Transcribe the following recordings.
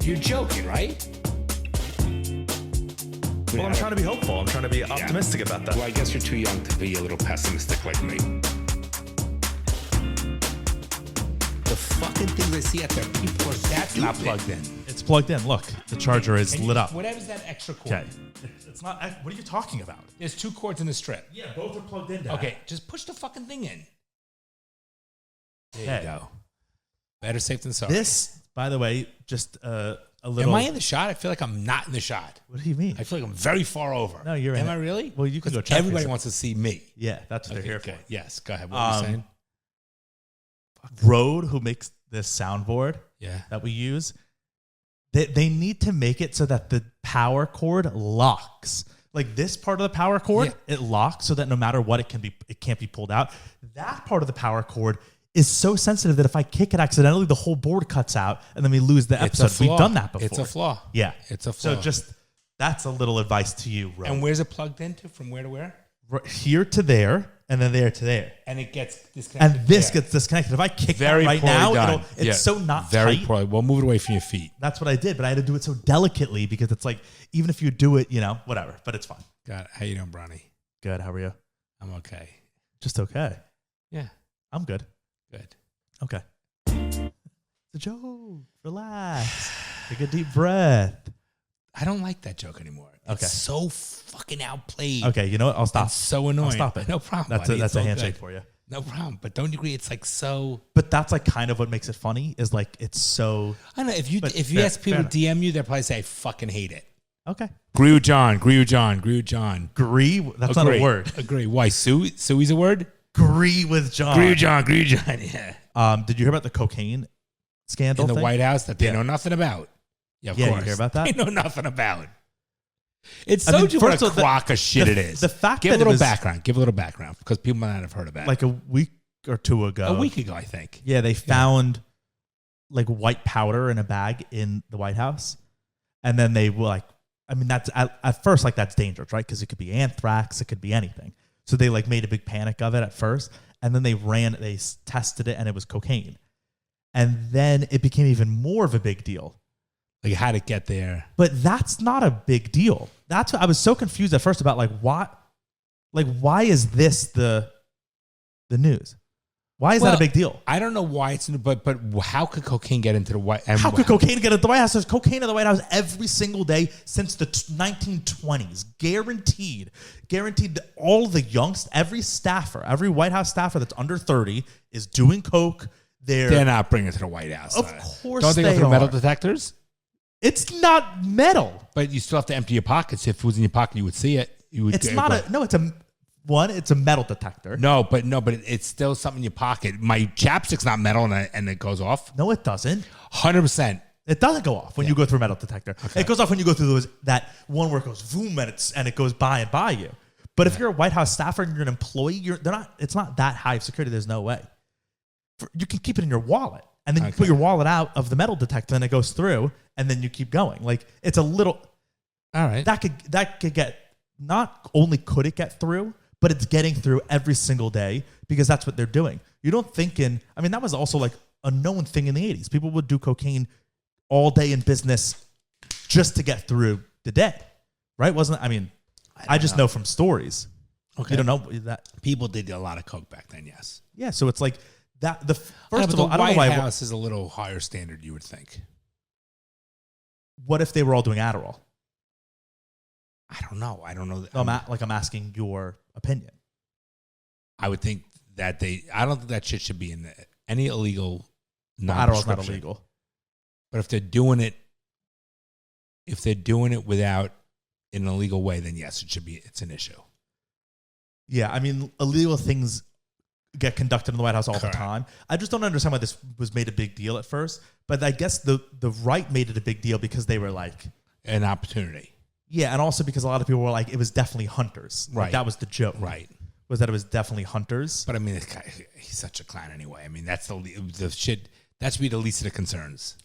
You're joking, right? Well, I'm trying to be hopeful. I'm trying to be optimistic about that. Well, I guess you're too young to be a little pessimistic like me. The fucking things I see out there, people are That's not plugged in. It's plugged in. Look, the charger is lit up. Whatever's that extra cord. Okay. It's not. What are you talking about? There's 2 cords in the strip. Yeah, both are plugged in. Okay, just push the fucking thing in. There Okay. you go. Better safe than sorry. This, by the way, just a little. Am I in the shot? I feel like I'm not in the shot. What do you mean? I feel like I'm very far over. No, you're in Am it. I really? Well, you can 'Cause go check everybody yourself. wants to see me. Yeah, that's what they're here Okay. for. Yes, go ahead. What were you saying? Rode, who makes this soundboard Yeah. that we use, they need to make it so that the power cord locks. Like this part of the power cord, it locks so that no matter what, it can't be pulled out. That part of the power cord is so sensitive that if I kick it accidentally, the whole board cuts out and then we lose the It's a episode. flaw. We've done that before. It's a flaw. Yeah. It's a flaw. So just, that's a little advice to you, Rode. And where's it plugged into? From where to where? Here to there, and then there to there. And it gets disconnected. And this there. gets disconnected. If I kick Very that right poorly now, done. it's so not very tight. poorly. Well, move it away from your feet. That's what I did, but I had to do it so delicately because it's like, even if you do it, whatever, but it's fine. God, how you doing, Bronny? Good. How are you? I'm okay. Just okay. Yeah, I'm good. good. Okay. It's a joke. Relax. Take a deep breath. I don't like that joke anymore. Okay. It's so fucking outplayed. Okay. You know what? I'll stop. It's so annoying. I'll stop it. No problem. That's buddy. that's It's a all handshake good. for you. No problem. But don't you agree? It's like so. But that's like kind of what makes it funny is like it's so. I know if you But if you fair- ask people fair to DM you, they'll probably say I fucking hate it. Okay. Agree with John. Agree with John. Agree with John. Agree. That's not a word. Agree. Why? Suey's a word. Agree with John. Agree with John. Agree with John. Yeah. Did you hear about the cocaine scandal In the thing? White House that they Yeah. know nothing about. Yeah, of Yeah, you course. hear about that? They know nothing about. It I mean, showed you what first a of all, crock of shit the- it is. the fact Give that a little it was- background. Give a little background because people might not have heard about it. Like a week or two ago. A week ago, I think. Yeah, they found like white powder in a bag in the White House. And then they were like, I mean, that's at first, like that's dangerous, right? Because it could be anthrax, it could be anything. So they like made a big panic of it at first. And then they tested it and it was cocaine. And then it became even more of a big deal. Like how to get there. But that's not a big deal. That's what I was so confused at first about like why is this the news? Why is that a big deal? I don't know why it's, but how could cocaine get into the White House? How could cocaine get at the White House? There's cocaine in the White House every single day since the 1920s. Guaranteed that all the every staffer, every White House staffer that's under 30 is doing coke. They're not bringing it to the White House. Of course don't they go they through metal are. detectors? It's not metal. But you still have to empty your pockets. If it was in your pocket, you would see it. It's a metal detector. No, but it's still something in your pocket. My chapstick's not metal and it goes off. No, it doesn't. 100%. It doesn't go off when you go through a metal detector. Okay. It goes off when you go through that one where it goes boom and it goes by you. But if you're a White House staffer and you're an employee, it's not that high of security. There's no way. You can keep it in your wallet. And then you put your wallet out of the metal detector and it goes through and then you keep going. Like it's a little. All right. That could get, not only could it get through, but it's getting through every single day because that's what they're doing. You don't think that was also like a known thing in the 80s. People would do cocaine all day in business just to get through the day, right? I just know from stories. Okay. You don't know that. People did a lot of coke back then, yes. Yeah, so it's like that. First of the all, I don't know White why. House is a little higher standard, you would think. What if they were all doing Adderall? I don't know. No, I'm asking your opinion. I would think that I don't think that shit should be in any illegal. Adderall's not illegal. But if they're doing it without in an illegal way, then yes, it's an issue. Yeah, I mean, illegal things get conducted in the White House all the time. I just don't understand why this was made a big deal at first. But I guess the right made it a big deal because they were like an opportunity. Yeah, and also because a lot of people were like, it was definitely hunters. Right. Like, that was the joke. Right. Was that it was definitely hunters. But I mean, this guy, he's such a clown anyway. I mean, that's the shit. That should be the least of the concerns.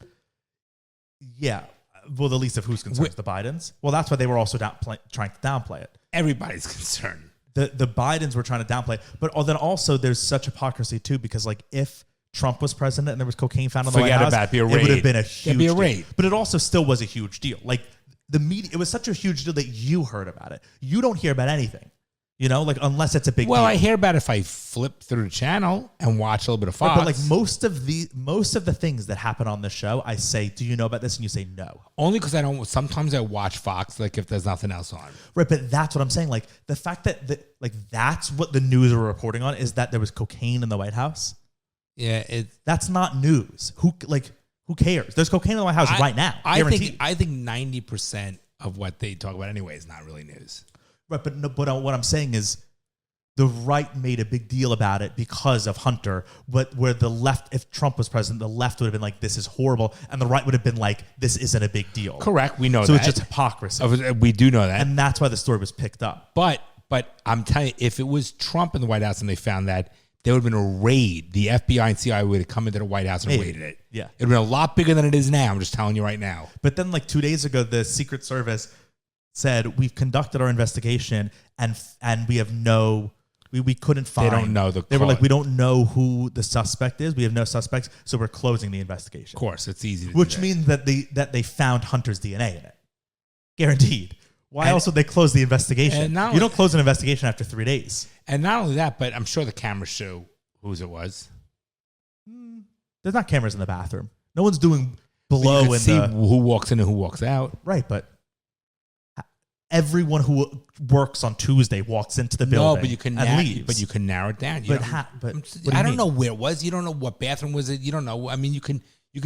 Yeah. Well, the least of whose concerns? The Bidens? Well, that's why they were also trying to downplay it. Everybody's concerned. The Bidens were trying to downplay it. But then also there's such hypocrisy too because like if Trump was president and there was cocaine found in the White Forget House, about it. Be a it would raid. have been a It'd huge be a deal. raid. But it also still was a huge deal. Like the media, it was such a huge deal that you heard about it. You don't hear about anything, you know, like unless it's a big Well, deal. I hear about it if I flip through the channel and watch a little bit of Fox. But like most of the things that happen on the show, I say, do you know about this? And you say no. Only because I don't. Sometimes I watch Fox, like if there's nothing else on. Right, but that's what I'm saying. Like the fact that like that's what the news are reporting on is that there was cocaine in the White House. Yeah, That's not news. Who cares? There's cocaine in the White House right now. I Guaranteed. think 90% of what they talk about anyway is not really news. Right, but no, but what I'm saying is the right made a big deal about it because of Hunter. But where the left, if Trump was president, the left would have been like, "This is horrible," and the right would have been like, "This isn't a big deal." Correct, we know So that. it's just hypocrisy, We do know that. and that's why the story was picked up. But I'm telling you, if it was Trump in the White House and they found that, there would have been a raid. The FBI and CIA would have come into the White House and Maybe. raided it. Yeah. It would have been a lot bigger than it is now. I'm just telling you right now. But then, like 2 days ago, the Secret Service said we've conducted our investigation and we have we couldn't find. They don't know the They were like, cause. we don't know who the suspect is. We have no suspects, so we're closing the investigation. Of course, it's easy to do Which that. means that they found Hunter's DNA in it, guaranteed. Why And- else would they close the investigation? and not You only- don't close an investigation after 3 days. And not only that, but I'm sure the cameras show whose it was. There's not cameras in the bathroom. No one's doing But below you can in see the who walks in and who walks out. right, but everyone who works on Tuesday walks into the building. No, but you can and narrow, leaves. but you can narrow it down. You But don't- what do I you don't mean? know where it was. You don't know what bathroom was it. You don't know. I mean, you can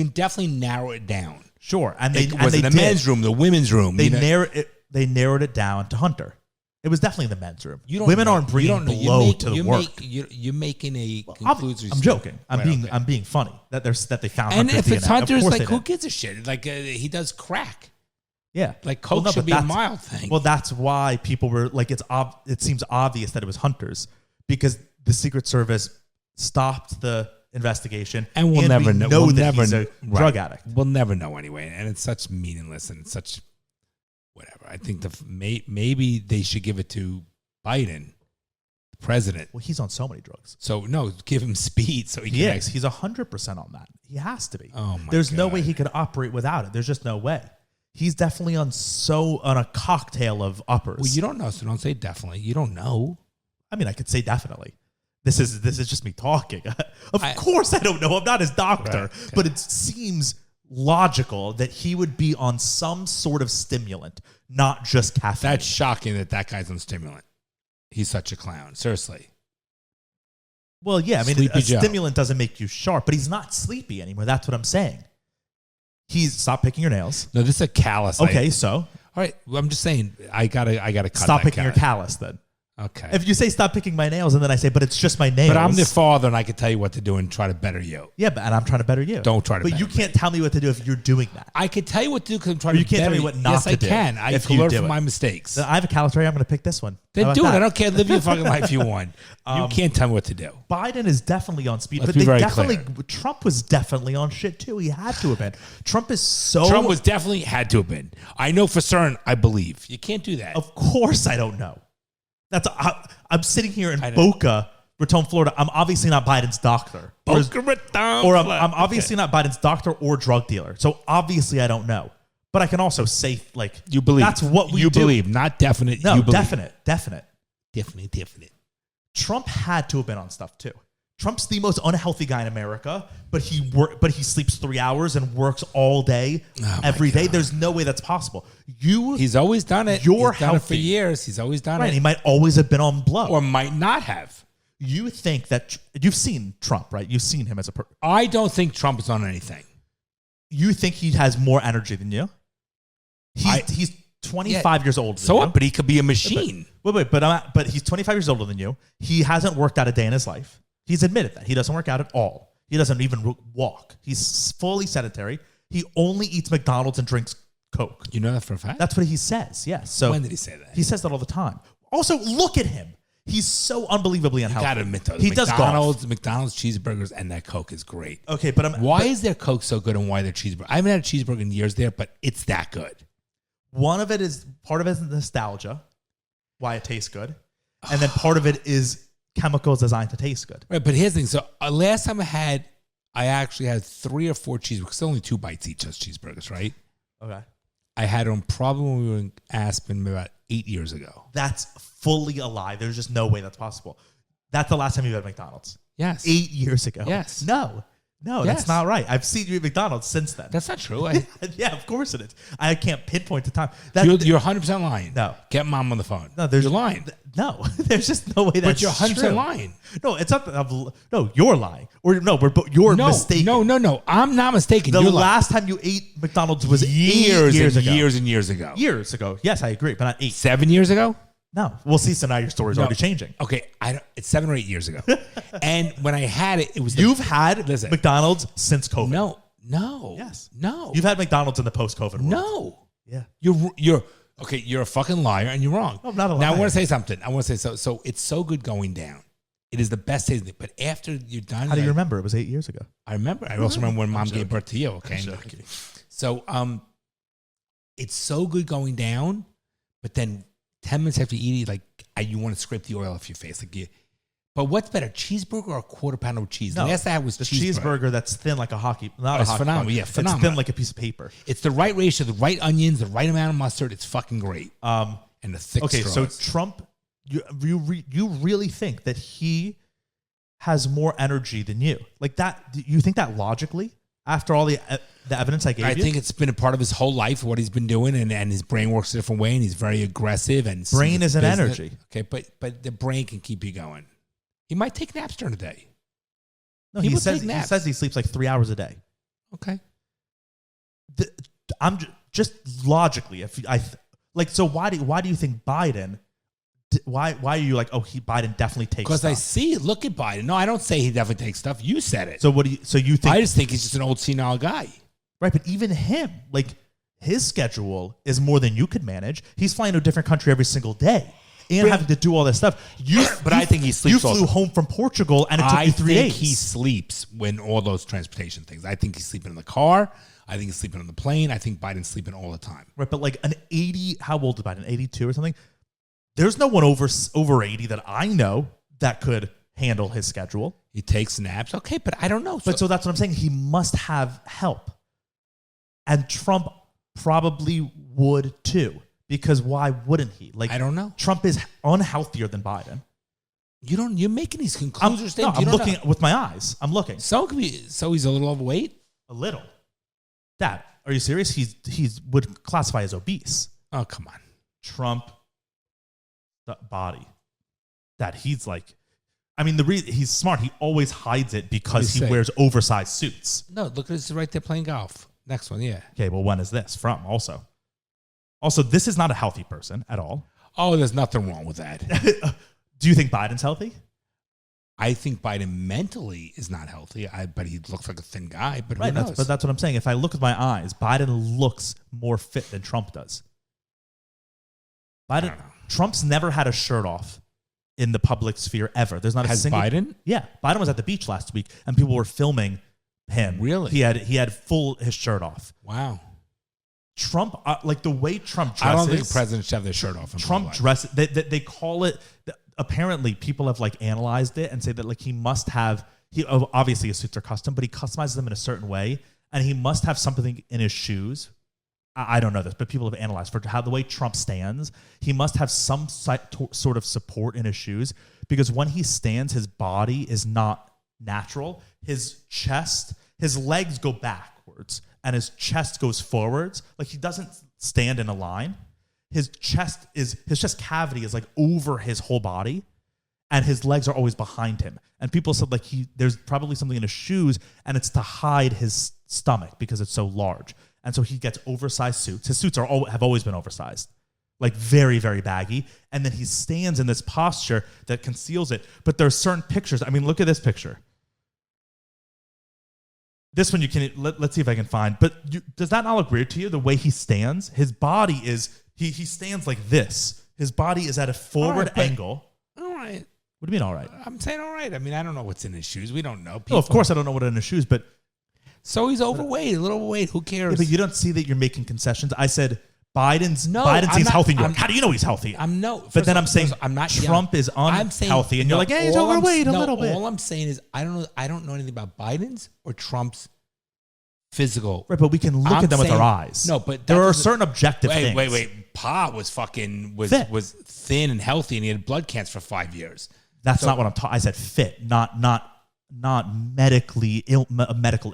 definitely narrow it down. Sure, and they Was it the did. men's room, the women's room? They you know? they narrowed it down to Hunter. It was definitely the men's room. You don't Women know. aren't You bringing don't know. below to the work. You're making a I'm conclusory. joking. Right, okay. I'm being funny that they found And Hunter's if it's DNA. Of Hunter's, course like, they who did. gives a shit? Like, he does crack. Yeah, Like, coke no, should but be a that's- mild thing. Well, that's why people were like, it seems obvious that it was Hunter's because the Secret Service stopped the investigation, and we'll never we know. know We'll that never he's a right. drug addict. We'll never know anyway, and it's such meaningless and it's such whatever. I think maybe they should give it to Biden, the president. Well, he's on so many drugs. So no, give him speed so he He can. is. He's 100% on that. He has to be. Oh my There's no God. way he could operate without it. There's just no way. He's definitely on a cocktail of uppers. Well, you don't know, so don't say definitely. You don't know. I mean, I could say definitely. This is just me talking. Of I- course, I don't know. I'm not his doctor, Right, okay. but it seems logical that he would be on some sort of stimulant, not just caffeine. That's shocking that guy's on stimulant. He's such a clown. Seriously. Well, yeah. I mean, Sleepy a Joe. stimulant doesn't make you sharp, but he's not sleepy anymore. That's what I'm saying. He's stop picking your nails. No, this is a callus. Okay, so All right. Well, I'm just saying. I gotta cut. stop that picking your callus then. Okay. If you say stop picking my nails, and then I say, but it's just my nails. But I'm the father, and I can tell you what to do and try to better you. Yeah, but and I'm trying to better you. Don't try to But better you can't tell me what to do if you're doing that. I can tell you what to do because I'm trying Or you to can't tell better me what you. not yes, to I do can. I if can you learn do from it. my mistakes. Then I have a callus right here. I'm going to pick this one. Then How do it. about I that? don't care. Live your fucking life you want. You can't tell me what to do. Biden is definitely on speed, Let's but be they very definitely clear. Trump was definitely on shit too. He had to have been. Trump is so. Trump was definitely had to have been. I know for certain. I believe you can't do that. Of course, I don't know. I'm sitting here in I know. Boca Raton, Florida. I'm obviously not Biden's doctor, or I'm obviously not Biden's doctor or drug dealer. So obviously, I don't know. But I can also say, like, You believe that's what we you do. believe, not definite. No, you believe. definite. Definite. Trump had to have been on stuff too. Trump's the most unhealthy guy in America, but he sleeps 3 hours and works all day, Oh, every day. There's no way that's possible. He's always done it. You're He's done it for healthy. years. He's always done right. it, He might always have been on blow. or might not have. You think that you've seen Trump, right? You've seen him as a person. I don't think Trump is on anything. You think he has more energy than you? He's 25 years older than So you. what? But he could be a machine. But he's 25 years older than you. He hasn't worked out a day in his life. He's admitted that. He doesn't work out at all. He doesn't even walk. He's fully sedentary. He only eats McDonald's and drinks Coke. You know that for a fact? That's what he says. Yes. So When did he say that? He says that all the time. Also, look at him. He's so unbelievably unhealthy. Gotta admit though, he does golf. McDonald's cheeseburgers and that Coke is great. Okay, but Why is their Coke so good and why their cheeseburger? I haven't had a cheeseburger in years there, but it's that good. part of it is nostalgia, why it tastes good, and then part of it is chemicals designed to taste good. Right, but here's the thing. So last time I had I actually had 3 or 4 cheeseburgers. It's only 2 bites each, those cheeseburgers, right? Okay. I had them probably when we were in Aspen about 8 years ago. That's fully a lie. There's just no way that's possible. That's the last time you had McDonald's. Yes. 8 years ago. Yes. No, Yes. that's not right. I've seen you at McDonald's since then. That's not true. Yeah, of course it is. I can't pinpoint the time. You're 100% lying. No. Get mom on the phone. No, you're lying. No, there's just no way that's But you're 100% true. lying. No, it's not. No, you're lying. Or no, you're mistaken. No. I'm not mistaken. The You're last time you ate McDonald's was years 8 years and ago. years and years ago. Years ago. Yes, I agree, but not 8. 7 years ago? No. We'll see. So now your story's already changing. Okay, it's 7 or 8 years ago. And when I had it, it was You've had Listen. McDonald's since COVID. No. Yes. No. You've had McDonald's in the post-COVID world. No. Yeah. You're okay. You're a fucking liar, and you're wrong. No, I'm not a Now I liar. want to say something. So it's so good going down. It is the best tasting thing. But after you're done, How do you remember? It was 8 years ago. I remember. I also remember when mom gave birth to you. Okay. So it's so good going down, but then 10 minutes after you eat it, you want to scrape the oil off your face, But what's better, cheeseburger or a quarter pounder with cheese? No, the last I had was the cheeseburger. that's thin like a hockey. Not It's a hockey phenomenal. puck. Yeah, It's phenomenal. thin like a piece of paper. It's the right ratio, the right onions, the right amount of mustard. It's fucking great. And the thick Okay, straws. so Trump, you really think that he has more energy than you? Like that? Do you think that logically? After all the evidence I gave you? I think it's been a part of his whole life, what he's been doing, and his brain works a different way, and he's very aggressive. And Brain is an business. energy. Okay, but the brain can keep you going. He might take naps during the day. No, People he says take naps. he sleeps like 3 hours a day. Okay. I'm just logically, so why do you think Biden? Why are you like, Biden definitely takes Because stuff? I see it. Look at Biden. No, I don't say he definitely takes stuff. You said it. So you think? I just think he's just an old senile guy. Right, but even him, his schedule is more than you could manage. He's flying to a different country every single day and having to do all this stuff. I think he sleeps. You flew home from Portugal and it took you 3 days. He sleeps when all those transportation things. I think he's sleeping in the car. I think he's sleeping on the plane. I think Biden's sleeping all the time. Right, but an 80, how old is Biden? 82 or something? There's no one over 80 that I know that could handle his schedule. He takes naps. Okay, but I don't know. So that's what I'm saying. He must have help. And Trump probably would too. Because why wouldn't he? I don't know. Trump is unhealthier than Biden. You're making these conclusions. I'm looking with my eyes. I'm looking. So he's a little overweight? A little. Dad, are you serious? He's would classify as obese. Oh, come on. Trump body. That he's the reason he's smart. He always hides it because he wears oversized suits. No, look at this right there playing golf. Next one, yeah. Okay, well, when is this from? Also, this is not a healthy person at all. Oh, there's nothing wrong with that. Do you think Biden's healthy? I think Biden mentally is not healthy, but he looks like a thin guy. But right, who knows? But that's what I'm saying. If I look with my eyes, Biden looks more fit than Trump does. Trump's never had a shirt off in the public sphere ever. There's not a single. Biden? Yeah, Biden was at the beach last week, and people were filming him. Really? He had his shirt off. Wow. Trump, the way Trump dresses. I don't think presidents should have their shirt off. Trump dresses. They call it. Apparently, people have analyzed it and say that he must have. Obviously his suits are custom, but he customizes them in a certain way, and he must have something in his shoes. I don't know this, but people have analyzed for how the way Trump stands. He must have some sort of support in his shoes because when he stands, his body is not natural. His chest, his legs go backwards, and his chest goes forwards. He doesn't stand in a line. His chest cavity is over his whole body, and his legs are always behind him. And people said there's probably something in his shoes, and it's to hide his stomach because it's so large. And so he gets oversized suits. His suits have always been oversized, very, very baggy. And then he stands in this posture that conceals it. But there are certain pictures. I mean, look at this picture. This one let's see if I can find. But does that not look weird to you? The way he stands, his body is, he stands like this. His body is at a forward angle. All right. What do you mean, all right? I'm saying all right. I mean, I don't know what's in his shoes. We don't know. No, of course I don't know what in his shoes, but. So he's overweight, a little overweight. Who cares? Yeah, but you don't see that you're making concessions. I said Biden seems healthy in New York. How do you know he's healthy? But then I'm saying Trump is unhealthy, and you're like, hey, he's overweight a little bit. All I'm saying is I don't know anything about Biden's or Trump's physical. Right, but we can look at them with our eyes. No, but there are certain objective things. Wait. Pa was thin and healthy, and he had blood cancer for 5 years. That's not what I'm talking. I said fit, not medical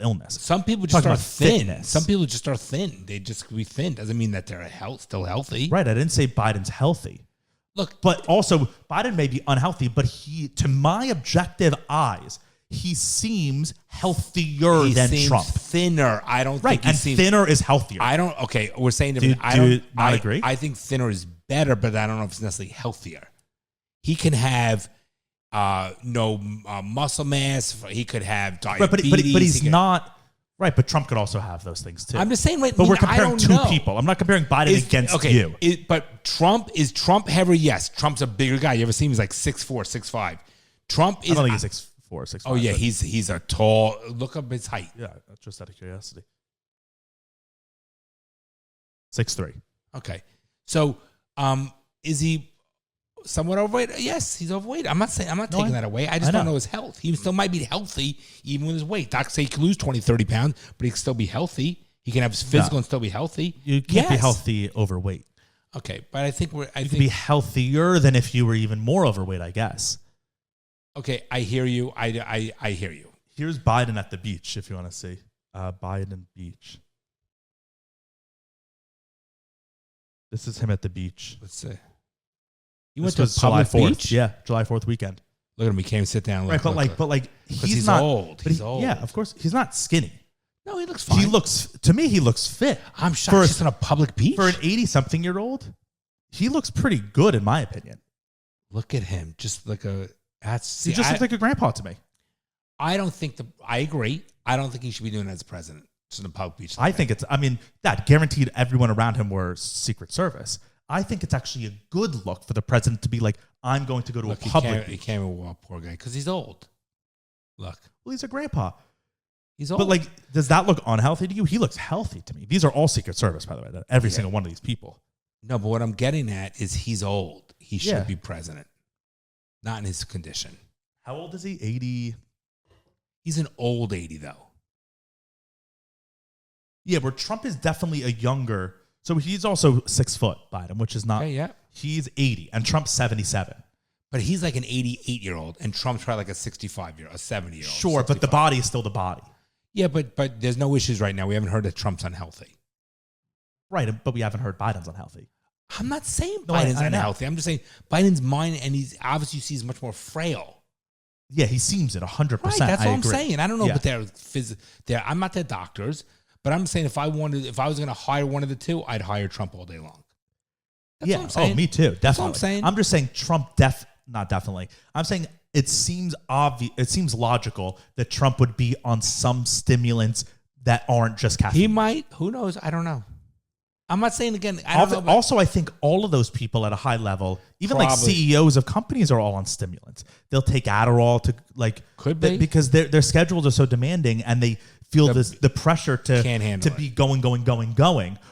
illness. Some people just are thin. Fitness. Some people just are thin. They just be thin. Doesn't mean that they're still healthy. Right. I didn't say Biden's healthy. Look, but also Biden may be unhealthy, but to my objective eyes, he seems healthier than Trump. Thinner. I don't think he seems thinner is healthier. Okay, we're saying different. I agree. I think thinner is better, but I don't know if it's necessarily healthier. He can have no muscle mass. He could have diabetes. But he's not right. But Trump could also have those things too. I'm just saying. But we're comparing two people. I'm not comparing Biden against you. But Trump is heavy. Yes, Trump's a bigger guy. You ever see him? He's like 6'4", 6'5". Trump is. I don't think he's 6'4", 6'5". Oh yeah, he's a tall. Look up his height. Yeah, just out of curiosity. 6'3". Okay, so is he somewhat overweight? Yes, he's overweight. I'm not taking that away. I just don't know his health. He still might be healthy even with his weight. Docs say he can lose 20, 30 pounds, but he can still be healthy. He can have his physical and still be healthy. You can't be healthy overweight. Okay, but I think you could be healthier than if you were even more overweight, I guess. Okay, I hear you. I hear you. Here's Biden at the beach, if you want to see. Biden beach. This is him at the beach. Let's see. He went to a public beach? Yeah, July 4th weekend. Look at him. He came sit down. Right, but he's not old. He's old. Yeah, of course. He's not skinny. No, he looks fine. To me, he looks fit. I'm shocked he's on a public beach. For an 80-something-year-old, he looks pretty good, in my opinion. Look at him. Just like he just looks like a grandpa to me. I agree. I don't think he should be doing it as president. Just on a public beach. That guaranteed everyone around him were Secret Service. I think it's actually a good look for the president to be like, I'm going to go to a public beach. He can't even walk, poor guy, because he's old. Look. Well, he's a grandpa. He's old. But does that look unhealthy to you? He looks healthy to me. These are all Secret Service, by the way. Every single one of these people. No, but what I'm getting at is he's old. He should be president. Not in his condition. How old is he? 80? He's an old 80, though. Yeah, where Trump is definitely a younger. So he's also 6 foot, Biden, which is not. Okay, yeah. He's 80, and Trump's 77. But he's like an 88-year-old, and Trump's probably like a 65-year-old, a 70-year-old. Sure, 65. But the body is still the body. Yeah, but there's no issues right now. We haven't heard that Trump's unhealthy. Right, but we haven't heard Biden's unhealthy. I'm not saying Biden's unhealthy. I'm just saying Biden's mind, and he's obviously sees much more frail. Yeah, he seems it 100%. Right, that's what I'm saying. I don't know, but I'm not their doctors, but I'm saying if I was going to hire one of the two, I'd hire Trump all day long. That's what I'm saying. Oh, me too. Definitely. That's what I'm saying. I'm just saying Trump not definitely. I'm saying it seems obvious. It seems logical that Trump would be on some stimulants that aren't just caffeine. He might. Who knows? I don't know. I'm not saying again. Also, I think all of those people at a high level, even like CEOs of companies, are all on stimulants. They'll take Adderall to could be because their schedules are so demanding and they feel the pressure to be going.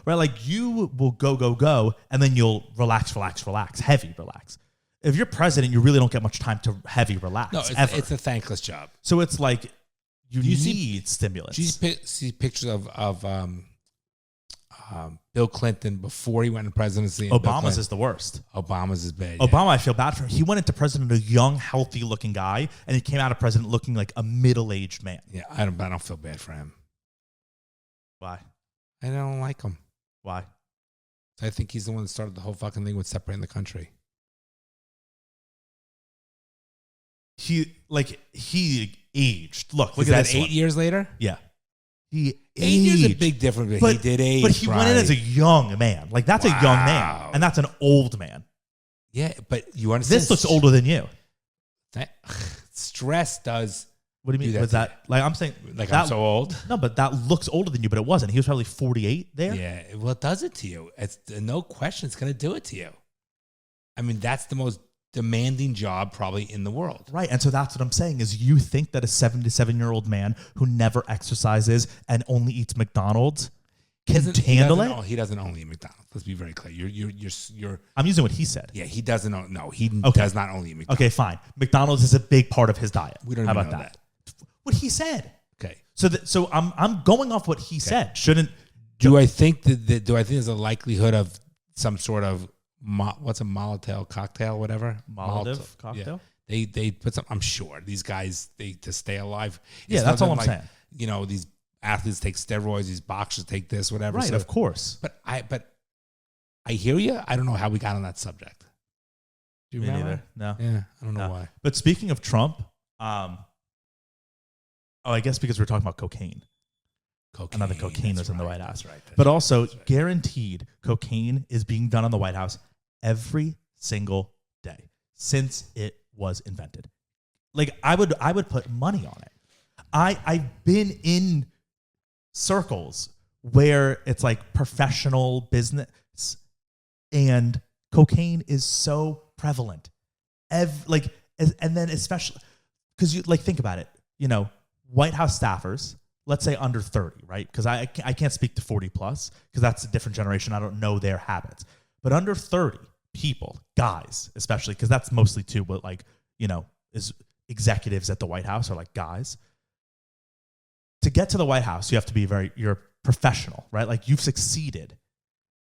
Right, like you will go, and then you'll relax, heavy relax. If you're president, you really don't get much time to heavy relax. No, it's a thankless job. So it's like you need stimulants. Do you see pictures of Bill Clinton before he went into presidency? Obama's is the worst. Obama's is bad. Obama, I feel bad for him. He went into president a young, healthy-looking guy, and he came out of president looking like a middle-aged man. Yeah, I don't feel bad for him. Why? I don't like him. Why? I think he's the one that started the whole fucking thing with separating the country. He aged. Look is at that this 8 years later? Yeah. He 8 years is a big difference, but he did age. But he went in as a young man. Like, that's a young man, and that's an old man. Yeah, but you understand. This looks older than you. Stress does. What do you mean? Was that like I'm saying? Like I'm so old? No, but that looks older than you, but it wasn't. He was probably 48 there. Yeah, well, it does it to you. It's no question. It's going to do it to you. I mean, that's the most demanding job probably in the world. Right. And so that's what I'm saying is you think that a 77-year-old man who never exercises and only eats McDonald's handle it. He doesn't only eat McDonald's. Let's be very clear. You're. I'm using what he said. Yeah, he doesn't. No, he does not only eat McDonald's. Okay, fine. McDonald's is a big part of his diet. We don't How even about know that? What he said. Okay. So I'm going off what he said. Shouldn't do I think that do I think there's a likelihood of some sort of what's a Molotov cocktail, whatever? Molotov cocktail? Yeah. They put some. I'm sure these guys to stay alive. Yeah, that's all I'm saying. You know, these athletes take steroids, these boxers take this, whatever. Right, of course. But I hear you. I don't know how we got on that subject. Do you Me remember? neither. No. Yeah, I don't know why. But speaking of Trump, I guess because we're talking about cocaine. Another cocaine was in the White House. That's right. But also, guaranteed, cocaine is being done on the White House every single day since it was invented. Like I would put money on it. I've been in circles where it's like professional business and cocaine is so prevalent. And then especially because you like think about it, you know, White House staffers, let's say under 30, right? Because I can't speak to 40 plus because that's a different generation. I don't know their habits. But under 30 people, guys, especially because that's mostly too what like, you know, is executives at the White House are like guys. To get to the White House, you have to be you're professional, right? Like you've succeeded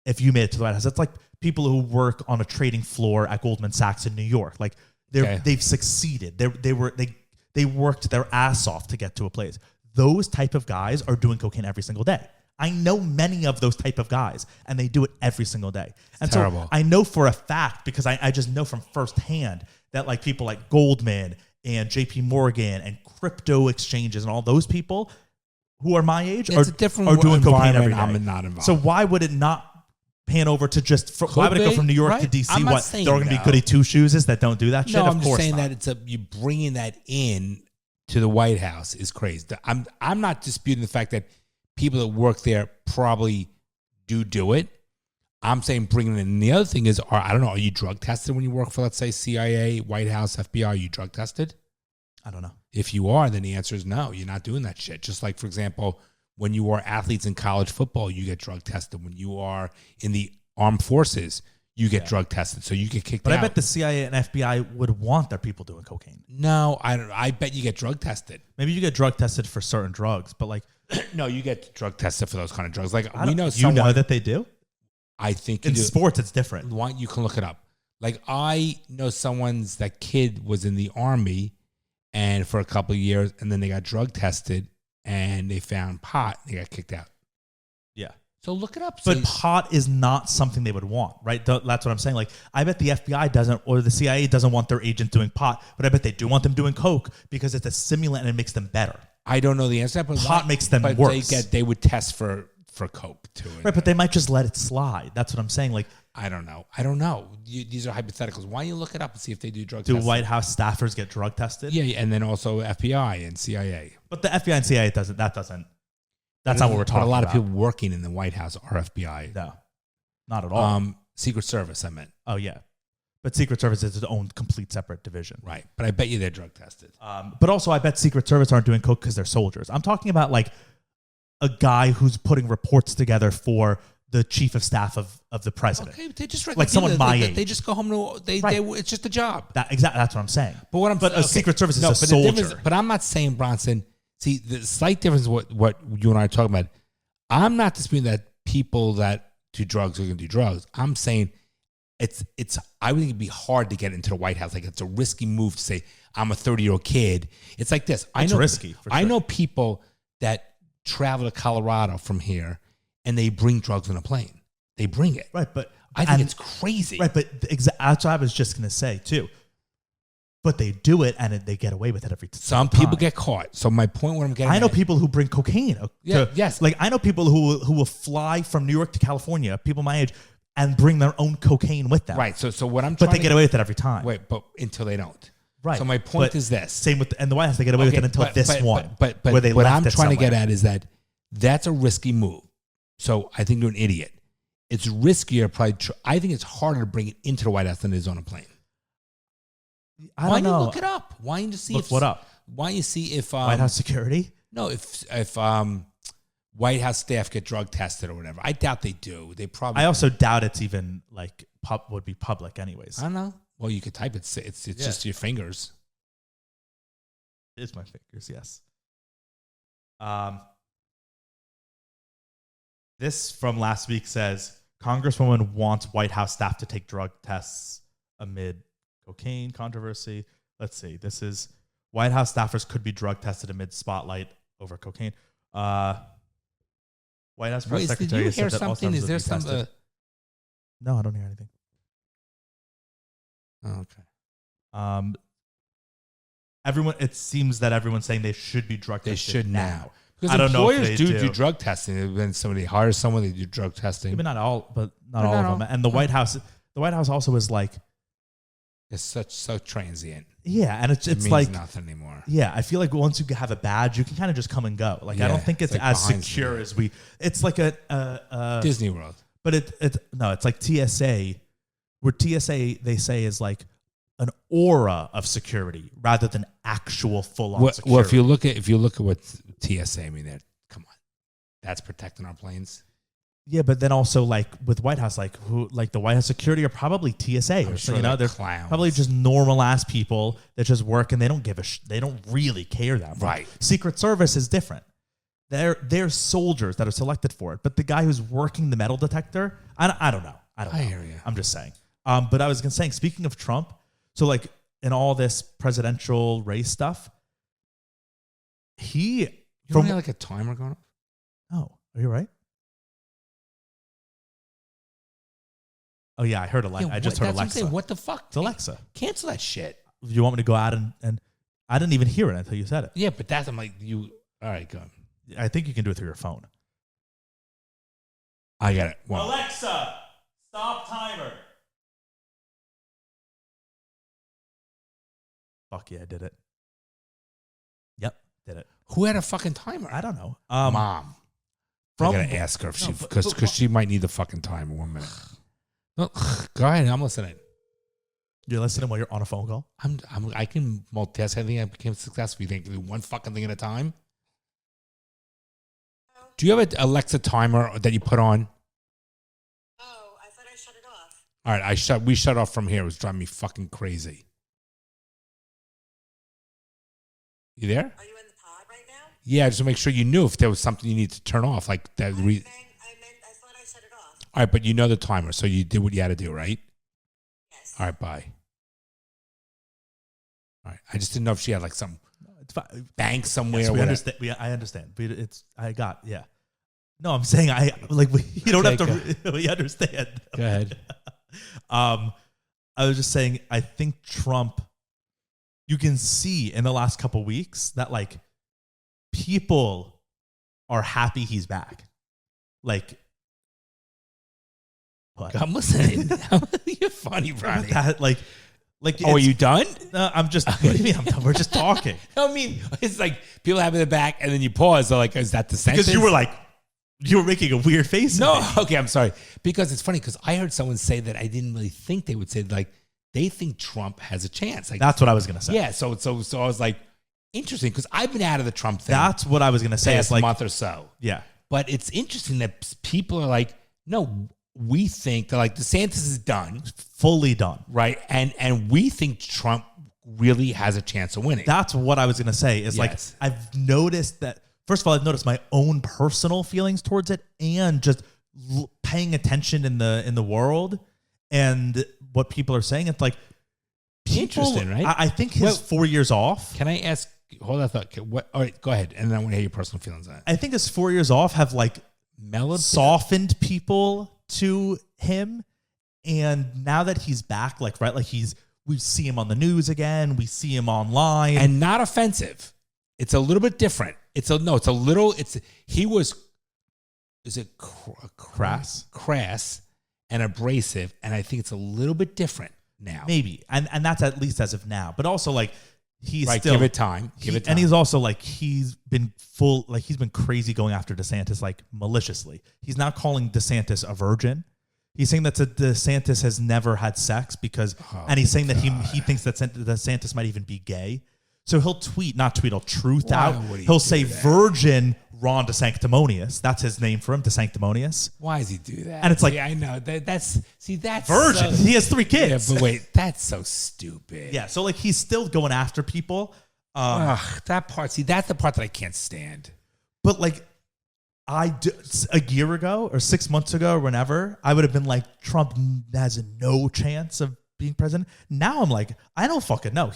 if you made it to the White House. That's like people who work on a trading floor at Goldman Sachs in New York. Like they've succeeded. They worked their ass off to get to a place. Those type of guys are doing cocaine every single day. I know many of those type of guys, and they do it every single day. And terrible. So I know for a fact, because I just know from firsthand that like people like Goldman and JP Morgan and crypto exchanges and all those people who are my age are doing cocaine every day. I'm not involved. So why would it not pan over to why would it go from New York to DC? What, there are going to be goody two-shoes that don't do that shit? No, of I'm course just saying not. that you bringing that in to the White House is crazy. I'm not disputing the fact that people that work there probably do it. I'm saying bringing it in. And the other thing is, I don't know, are you drug tested when you work for, let's say, CIA, White House, FBI? Are you drug tested? I don't know. If you are, then the answer is no. You're not doing that shit. Just like, for example, when you are athletes in college football, you get drug tested. When you are in the armed forces, you get drug tested. So you get kicked out. But I bet the CIA and FBI would want their people doing cocaine. No, I bet you get drug tested. Maybe you get drug tested for certain drugs, but like... No, you get drug tested for those kind of drugs. Like, you know that they do? I think in sports, it's different. You can look it up. Like, I know that kid was in the Army and for a couple of years, and then they got drug tested and they found pot and they got kicked out. Yeah. So look it up. But pot is not something they would want, right? That's what I'm saying. Like, I bet the FBI doesn't, or the CIA doesn't want their agent doing pot, but I bet they do want them doing coke because it's a stimulant and it makes them better. I don't know the answer to that, but pot makes them worse. They would test for coke too. Right, but they might just let it slide. That's what I'm saying. Like, I don't know. These are hypotheticals. Why don't you look it up and see if they do drug testing? Do White House staffers get drug tested? Yeah, and then also FBI and CIA. But the FBI and CIA doesn't. That's not what we're talking about. But a lot of people working in the White House are FBI. No, not at all. Secret Service, I meant. Oh, yeah. But Secret Service is its own complete separate division. Right. But I bet you they're drug tested. But also, I bet Secret Service aren't doing coke because they're soldiers. I'm talking about like a guy who's putting reports together for the chief of staff of the president. Okay, but they just like someone my age. They just go home to it's just a job. Exactly. That's what I'm saying. But a Secret Service is a soldier. But I'm not saying, Bronson. See, the slight difference. What you and I are talking about. I'm not disputing that people that do drugs are going to do drugs. I'm saying it's. I would think it'd be hard to get into the White House. Like, it's a risky move to say I'm a 30-year-old kid. It's like this. It's risky. For sure. I know people that travel to Colorado from here, and they bring drugs on a plane. They bring it. Right, but I think it's crazy. Right, but that's what I was just going to say too. But they do it, and they get away with it every time. Some people get caught. So my point, what I'm getting, I know people who bring cocaine. Yes. Like, I know people who will fly from New York to California, people my age, and bring their own cocaine with them. Right. So what I'm. But they get away with it every time. Wait, but until they don't. Right. So my point is this. Same with the White House. They get away with it until this one. But where they what left I'm it trying to somewhere. get at is that that's a risky move. So I think you're an idiot. It's riskier. I think it's harder to bring it into the White House than it is on a plane. Why don't you look it up? Why don't you see what up? Why don't you see if White House security? No, if White House staff get drug tested or whatever. I doubt they do. They probably. I also doubt it's even like would be public anyways. I don't know. Well, you could type it. It's just your fingers. It is my fingers, yes. This from last week says Congresswoman wants White House staff to take drug tests amid cocaine controversy. Let's see. This is White House staffers could be drug tested amid spotlight over cocaine. White House press secretary did you hear said that all something? Is there some? No, I don't hear anything. Oh, okay. Everyone. It seems that everyone's saying they should be drug tested. They should now. Because I don't know if employers they do drug testing. When somebody hires someone, they do drug testing. Maybe not all, but not all of them. And the White House also is like, it's so transient. Yeah, and it means like nothing anymore. Yeah, I feel like once you have a badge, you can kind of just come and go. Like I don't think it's like as secure as we. It's like a Disney World, but it's like TSA, where TSA they say is like an aura of security rather than actual full on security. Well, if you look at what TSA, I mean, come on, that's protecting our planes. Yeah, but then also like with White House, like the White House security are probably TSA, sure they're clowns. Probably just normal ass people that just work and they don't give they don't really care that much. Right. Secret Service is different. They're soldiers that are selected for it, but the guy who's working the metal detector, I don't know. I hear you. I'm just saying. But I was saying, speaking of Trump, so like in all this presidential race stuff, you don't have like a timer going off? Oh, are you right? Oh, yeah, I heard Alexa. I just heard Alexa. What the fuck? It's Alexa. Cancel that shit. You want me to go out and I didn't even hear it until you said it. Yeah, but I'm like, all right, go. I think you can do it through your phone. I got it. One. Alexa, stop timer. Fuck yeah, I did it. Yep, did it. Who had a fucking timer? I don't know. Mom. I gotta ask her if because she might need the fucking timer. 1 minute. No, go ahead. I'm listening. You're listening while you're on a phone call? I can multitask. I think I became successful. You think do one fucking thing at a time? Do you have an Alexa timer that you put on? Oh, I thought I shut it off. All right, we shut off from here. It was driving me fucking crazy. You there? Are you in the pod right now? Yeah, just to make sure you knew if there was something you need to turn off, like that. I thought I shut it off. All right, but you know the timer, so you did what you had to do, right? Yes. All right, bye. All right, I just didn't know if she had like some bank somewhere. Yes, I understand. But yeah. No, I'm saying you don't have to. We understand. Go ahead. I was just saying. I think Trump. You can see in the last couple weeks that like people are happy he's back. Like, what? I'm listening. You're funny, Ronnie. Are you done? No, I'm just. What do you mean I'm done? We're just talking. I mean, it's like people have in the back, and then you pause. They're like, "Is that the sentence?" Because you were making a weird face. No, okay, I'm sorry. Because it's funny because I heard someone say that I didn't really think they would say like they think Trump has a chance. Like that's what I was gonna say. Yeah. So I was like, interesting because I've been out of the Trump thing. That's what I was gonna say. It's like a month or so. Yeah. But it's interesting that people are like, no. We think that like DeSantis is done, fully done, right? And we think Trump really has a chance of winning. That's what I was going to say. Is like I've noticed that. First of all, I've noticed my own personal feelings towards it, and just paying attention in the world and what people are saying. It's like interesting, right? I think his 4 years off. Can I ask? Hold on, thought. What? All right, go ahead, and then I want to hear your personal feelings on it. I think his 4 years off have like softened people to him, and now that he's back, we see him on the news again, we see him online, and not offensive. It's a little bit different. He was crass and abrasive, and I think it's a little bit different now. Maybe, and that's at least as of now, but also like he's right. Still, give it time, and he's also like he's been crazy going after DeSantis like maliciously. He's now calling DeSantis a virgin. He's saying that DeSantis has never had sex and he's saying that he thinks that DeSantis might even be gay. So he'll he'll truth Why out. would he He'll do say that? Virgin Ron DeSanctimonious. That's his name for him, DeSanctimonious. Why does he do that? And it's like- See, I know that's Virgin. So, He has 3 yeah, kids. but wait, that's so stupid. Yeah, so like he's still going after people. Ugh, that part. See, that's the part that I can't stand. But like a year ago or 6 months ago or whenever, I would have been like, Trump has no chance of being president. Now I'm like, I don't fucking know.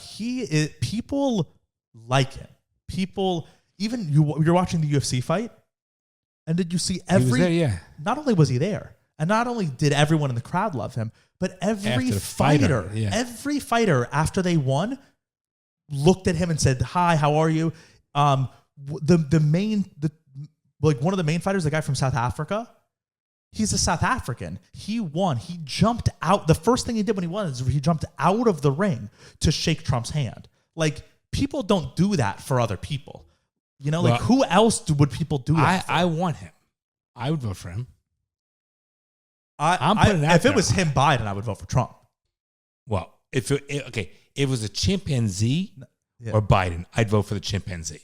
People like him. People, even you're watching the UFC fight, and did you see He was there, yeah. Not only was he there, and not only did everyone in the crowd love him, but every After the fighter, fighter, yeah. every fighter after they won looked at him and said, "Hi, how are you?" One of the main fighters, the guy from South Africa, he's a South African. He won. He jumped out. The first thing he did when he won is he jumped out of the ring to shake Trump's hand. Like, people don't do that for other people. You know, like, who else would people do that for? I want him. I would vote for him. If it was him, Biden, I would vote for Trump. Well, if it was a chimpanzee or Biden, I'd vote for the chimpanzee.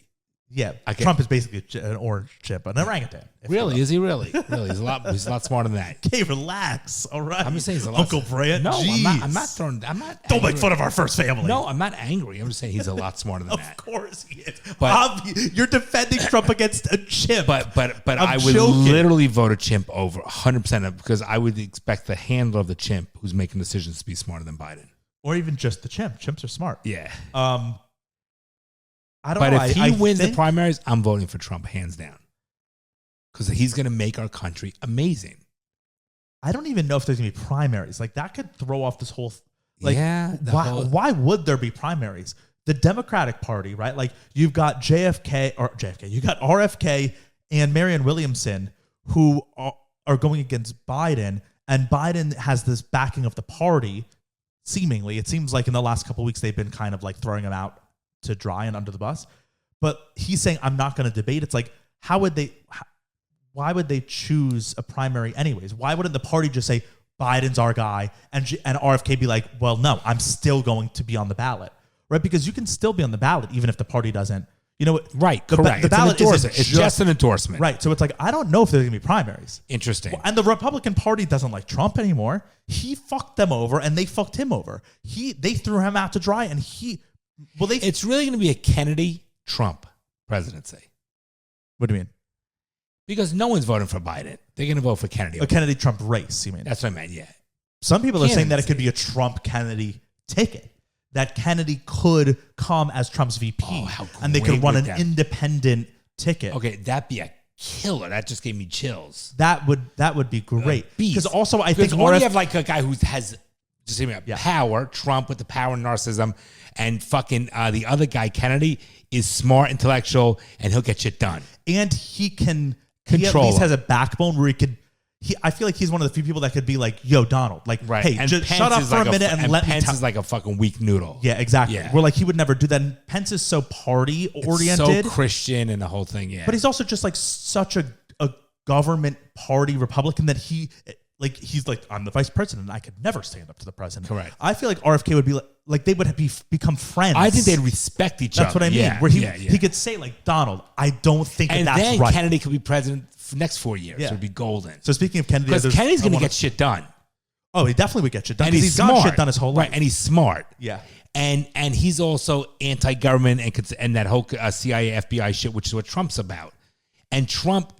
Yeah, Trump is basically an orange chip, an orangutan. Really? Is he really? Really? He's a lot smarter than that. Okay, relax. All right. I'm just saying he's a lot. Uncle Brant. No, Jeez. I'm not throwing. I'm not. Don't make angry. fun of our first family. No, I'm not angry. I'm just saying he's a lot smarter than Of that. course he is. But- You're defending Trump against a chimp. But I'm I would joking. literally vote a chimp over 100% because I would expect the handler of the chimp who's making decisions to be smarter than Biden. Or even just the chimp. Chimps are smart. Yeah. I don't But know. if he wins the think- primaries, I'm voting for Trump hands down because he's going to make our country amazing. I don't even know if there's going to be primaries. Like, that could throw off this whole... Like, Yeah, the whole- why would there be primaries? The Democratic Party, right? Like, you've got you got RFK and Marianne Williamson who are going against Biden, and Biden has this backing of the party, seemingly. It seems like in the last couple of weeks they've been kind of like throwing him out to dry and under the bus. But he's saying, I'm not going to debate. It's like, why would they choose a primary anyways? Why wouldn't the party just say, Biden's our guy, and RFK be like, well, no, I'm still going to be on the ballot, right? Because you can still be on the ballot even if the party doesn't. You know what? Right, The correct. ballot it's an endorsement. isn't It's just an endorsement. Right. So it's like, I don't know if there's going to be primaries. Interesting. And the Republican Party doesn't like Trump anymore. He fucked them over, and they fucked him over. They threw him out to dry, and It's really going to be a Kennedy-Trump presidency What do you mean? because no one's voting for Biden. They're going to vote for Kennedy. A Kennedy-Trump race, you mean? That's what I meant, yeah. Some people are saying that it Candidacy. could be a Trump-Kennedy ticket. That Kennedy could come as Trump's VP, Oh, how and they could great run would an that- independent ticket. Okay, that'd be a killer. That just gave me chills. That would be great. Beast. Because also I think Because when you have like a guy who has just hear me out, Yeah. power, Trump with the power and narcissism, and fucking the other guy, Kennedy, is smart, intellectual, and he'll get shit done. and he can Control he at least him. has a backbone where he could. I feel like he's one of the few people that could be like, "Yo, Donald, like, Right. hey, And just Pence shut up is for like a minute and let Pence me." is like a fucking weak noodle. Yeah, exactly. Yeah. Where like he would never do that. And Pence is so party oriented, So Christian and the whole thing, yeah. but he's also just like such a government party Republican that he's like, I'm the vice president. I could never stand up to the president. Correct. I feel like RFK would be like they would become friends. I think they'd respect each other. That's what I mean. Yeah, Where yeah. he could say like, Donald, I don't think And that's then right. Kennedy could be president for the next 4 years. Yeah. It would be golden. So speaking of Kennedy, Because Kennedy's going to get shit done. Oh, he definitely would get shit done. And Because he's he's got smart. shit done his whole life. Right, and he's smart. Yeah. And he's also anti-government and that whole CIA, FBI shit, which is what Trump's about. And Trump,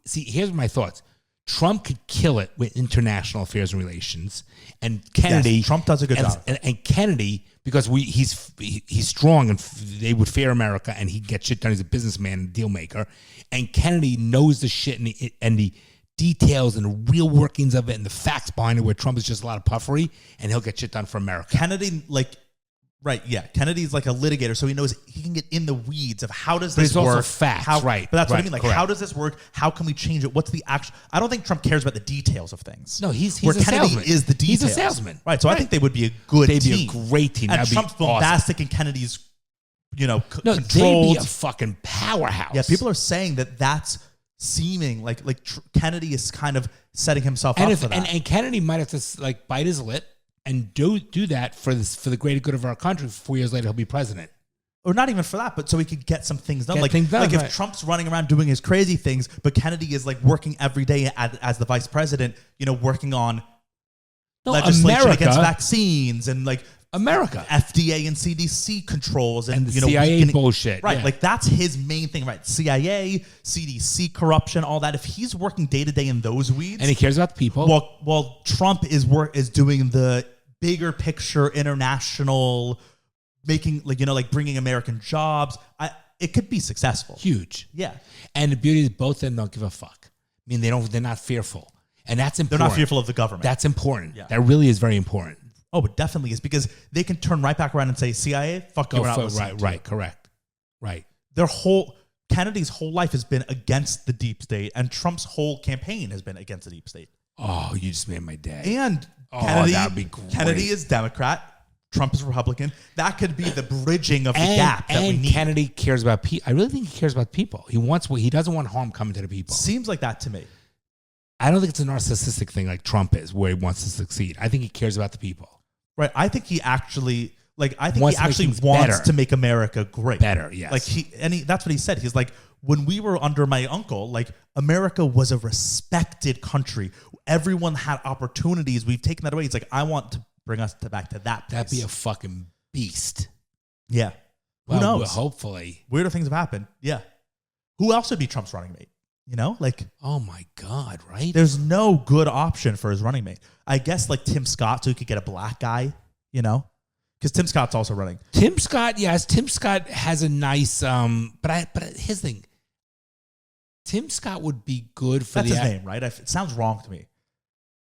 see, here's my thoughts. Trump could kill it with international affairs and relations, and Kennedy. Yes, Trump does a good job. And Kennedy, because he's strong and they would fear America, and he gets shit done. He's a businessman and deal maker, and Kennedy knows the shit and the details and the real workings of it and the facts behind it. Where Trump is just a lot of puffery, and he'll get shit done for America. Kennedy, right, yeah. Kennedy's like a litigator, so he knows he can get in the weeds of how does But this it's also work. facts, How, right, But that's what I right, mean. Like, correct. how does this work? How can we change it? What's the actual? I don't think Trump cares about the details of things. No, he's where a Kennedy salesman. is the details. He's a salesman. Right. So I think they would be a good They'd be team. a great team. And That'd be Trump's awesome. bombastic and Kennedy's, No, controlled. they'd be a fucking powerhouse. Yeah, people are saying that's seeming like Kennedy is kind of setting himself up for that. And Kennedy might have to like bite his lip and do that for the greater good of our country. 4 years later, he'll be president. or not even for that, but so he could get some things done. Get things done, like right. if Trump's running around doing his crazy things, but Kennedy is like working every day as the vice president, working on legislation against vaccines and like FDA and CDC controls and the CIA bullshit. Right. Yeah. Like that's his main thing, right? CIA, CDC corruption, all that. If he's working day to day in those weeds, and he cares about the people. While Trump is doing the bigger picture, international, making like bringing American jobs, it could be successful. Huge. Yeah. And the beauty is both of them don't give a fuck. I mean, they're not fearful. And that's important. They're not fearful of the government. That's important. Yeah. That really is very important. Oh, it definitely is, because they can turn right back around and say, CIA, fuck you, we're not listening to you. Correct. Right. Kennedy's whole life has been against the deep state, and Trump's whole campaign has been against the deep state. Oh, you just made my day. And that'd be great. Kennedy is Democrat, Trump is Republican. That could be the bridging of the gap that we need. Kennedy cares about people. I really think he cares about people. He doesn't want harm coming to the people. Seems like that to me. I don't think it's a narcissistic thing like Trump is, where he wants to succeed. I think he cares about the people. Right. I think he actually Wants wants to make America great. Better, yes. Like that's what he said. He's like, when we were under my uncle, like America was a respected country. Everyone had opportunities. We've taken that away. He's like, I want to bring us back to that place. That'd be a fucking beast. Yeah. Well, who knows? Hopefully. Weirder things have happened. Yeah. Who else would be Trump's running mate? Oh my God, right? There's no good option for his running mate. I guess like Tim Scott, so he could get a black guy, because Tim Scott's also running. Tim Scott, yes. Tim Scott has a nice, but his thing, Tim Scott would be good for That's his name, right? It sounds wrong to me.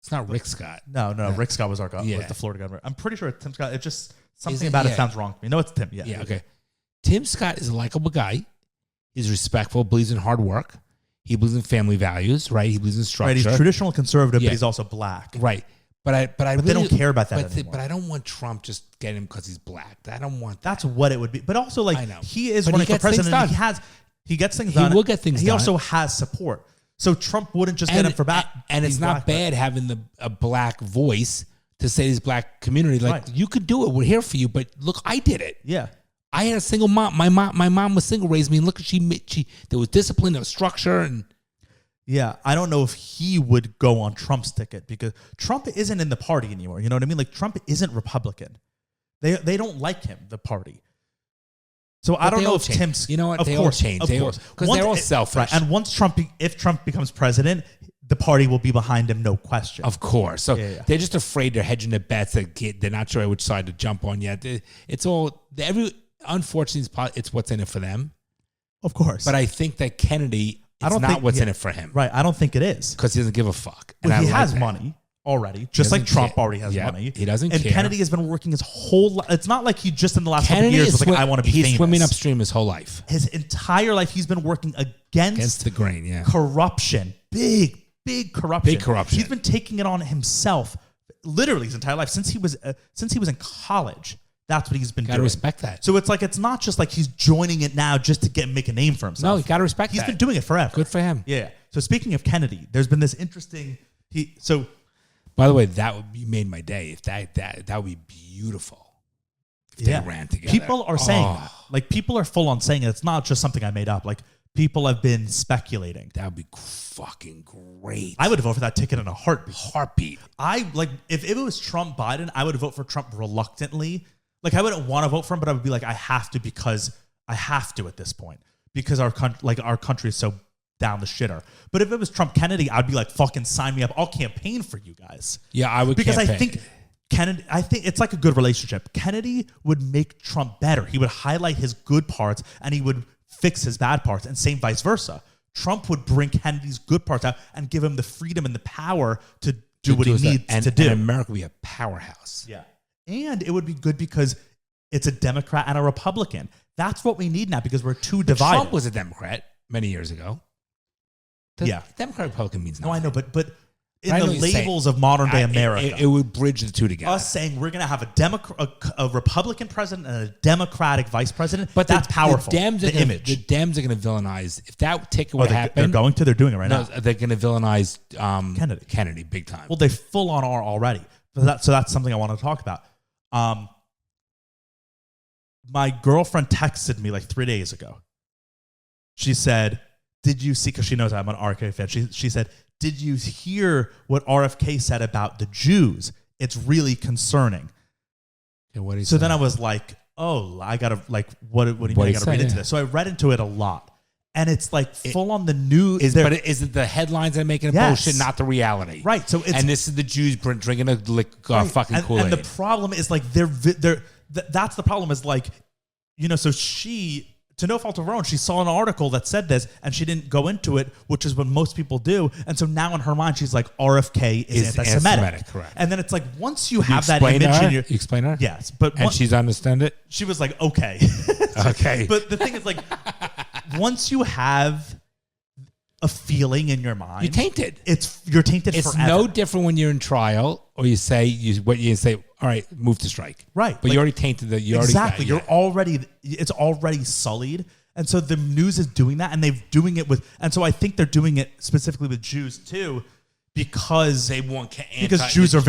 It's not Rick Scott. No. Rick Scott was was the Florida governor. I'm pretty sure Tim Scott. It just something about it sounds wrong to me. No, it's Tim. Yeah. Yeah. Okay. Tim Scott is a likable guy. He's respectful. Believes in hard work. He believes in family values, right? He believes in structure. Right, he's traditional conservative, but he's also black. Right. But they don't care about that anymore. But I don't want Trump just getting him because he's black. I don't want that. That's what it would be. But also, I know. he is running for president. He gets things done. He will get things done. He also has support. So Trump wouldn't just get him for back. And it's not bad having a black voice to say this black community. Like, you could do it. We're here for you. But look, I did it. Yeah. I had a single mom. My mom was single, raised me, and look, there was discipline, there was structure, and yeah, I don't know if he would go on Trump's ticket, because Trump isn't in the party anymore. You know what I mean? Like, Trump isn't Republican. They don't like him, the party. So I don't know if Tim's. You know what? They all change. Because they're all selfish. Right. And if Trump becomes president, the party will be behind him, no question. Of course. So they're just afraid they're hedging their bets. They're not sure which side to jump on yet. It's all unfortunately, it's what's in it for them. Of course. But I think that Kennedy. It's not what's in it for him. Right. I don't think it is. Because he doesn't give a fuck. Well, he has money already, just like Trump already has money. He doesn't care. And Kennedy has been working his whole life. It's not like he just in the last couple of years was like, I want to be famous. He's swimming upstream his whole life. His entire life, he's been working against the grain, corruption. Big corruption. Big corruption. He's been taking it on himself literally his entire life. Since he was in college. That's what he's been doing. Gotta respect that. So it's not just like he's joining it now just to make a name for himself. No, you gotta respect that. He's been doing it forever. Good for him. Yeah. So speaking of Kennedy, there's been this interesting. By the way, that would be made my day. If that would be beautiful. If they ran together. People are saying that. Like, people are full on saying it. It's not just something I made up. Like, people have been speculating. That would be fucking great. I would vote for that ticket in a heartbeat. If it was Trump Biden, I would vote for Trump reluctantly. Like, I wouldn't want to vote for him, but I would be like, I have to, because I have to at this point, because our country is so down the shitter. But if it was Trump Kennedy, I'd be like, fucking sign me up. I'll campaign for you guys. Yeah, I would. Because I think it's like a good relationship. Kennedy would make Trump better. He would highlight his good parts and he would fix his bad parts, and same vice versa. Trump would bring Kennedy's good parts out and give him the freedom and the power to do what he needs to do. And America would be a powerhouse. Yeah. And it would be good because it's a Democrat and a Republican. That's what we need now, because we're too divided. Trump was a Democrat many years ago. Democrat Republican means nothing. No, I know, but in the labels of modern day America, it would bridge the two together. Us saying we're going to have a Republican president and a Democratic vice president, but that's powerful. The Dems are going to villainize. If that ticket would happen, they're doing it right now. They're going to villainize Kennedy big time. Well, they full on are already. So that's something I want to talk about. My girlfriend texted me like 3 days ago. She said, did you see, because she knows I'm an RFK fan, she said, did you hear what RFK said about the Jews? It's really concerning. Yeah, what so then I was like, oh, I got to, like, what do you mean I got to read into this? So I read into it a lot. And it's like full on the news. But is it the headlines that are making it bullshit, not the reality? Right. So it's, and this is the Jews drinking a fucking Kool-Aid. And the problem is like that's the problem is like, so she, to no fault of her own, she saw an article that said this and she didn't go into it, which is what most people do. And so now in her mind, she's like, RFK is anti-Semitic. Correct. And then it's like, once you have that image in your... You explain her? Yes. And she's understand it? She was like, okay. Okay. But the thing is like, once you have a feeling in your mind... You're tainted. You're tainted forever. It's no different when you're in trial or you say, all right, move to strike. Right. But you already tainted that. Exactly. It's already sullied. And so the news is doing that, and they're doing it with... And so I think they're doing it specifically with Jews, too, because... They want... Because Jews are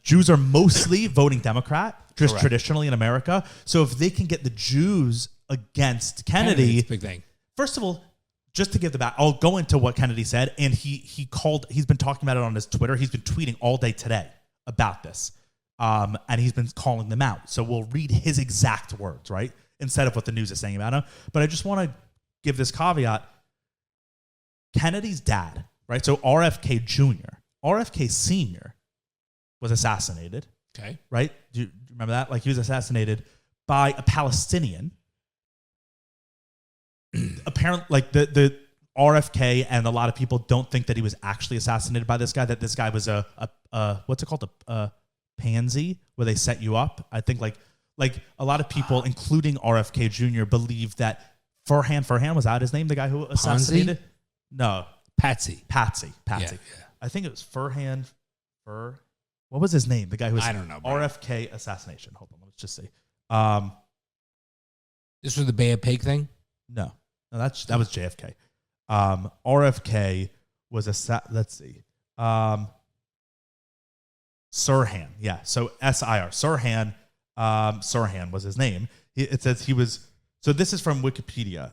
Jews are mostly voting Democrat, just Correct. Traditionally in America. So if they can get the Jews against Kennedy... Big thing. First of all, just to give the back, I'll go into what Kennedy said, and he's been talking about it on his Twitter. He's been tweeting all day today about this, and he's been calling them out. So we'll read his exact words, right, instead of what the news is saying about him. But I just want to give this caveat. Kennedy's dad, right, so RFK Jr., RFK Sr. was assassinated. Okay. Right? Do you remember that? Like, he was assassinated by a Palestinian. Apparently, like the RFK and a lot of people don't think that he was actually assassinated by this guy. That this guy was a what's it called, a pansy, where they set you up. I think like a lot of people, including RFK Jr., believe that Farhan was that his name? The guy who assassinated? No, Patsy. Yeah. I think it was Farhan. What was his name? The guy who was I don't know. Bro. RFK assassination. Hold on, let's just see. This was the Bay of Pig thing. No, that was JFK. RFK was let's see. Sirhan. Yeah. So SIR. Sirhan. Sirhan was his name. It says he was. So this is from Wikipedia.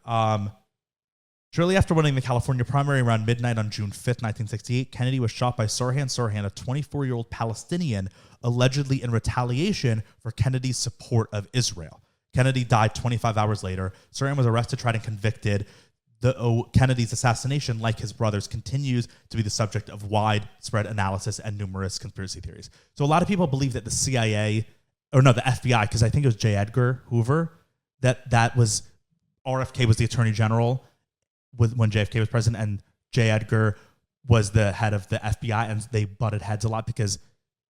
Shortly after winning the California primary around midnight on June 5th, 1968, Kennedy was shot by Sirhan Sirhan, a 24-year-old Palestinian, allegedly in retaliation for Kennedy's support of Israel. Kennedy died 25 hours later. Sirhan was arrested, tried, and convicted. Kennedy's assassination, like his brother's, continues to be the subject of widespread analysis and numerous conspiracy theories. So a lot of people believe that the CIA, or no, the FBI, because I think it was J. Edgar Hoover, that was RFK was the Attorney General when JFK was president, and J. Edgar was the head of the FBI, and they butted heads a lot because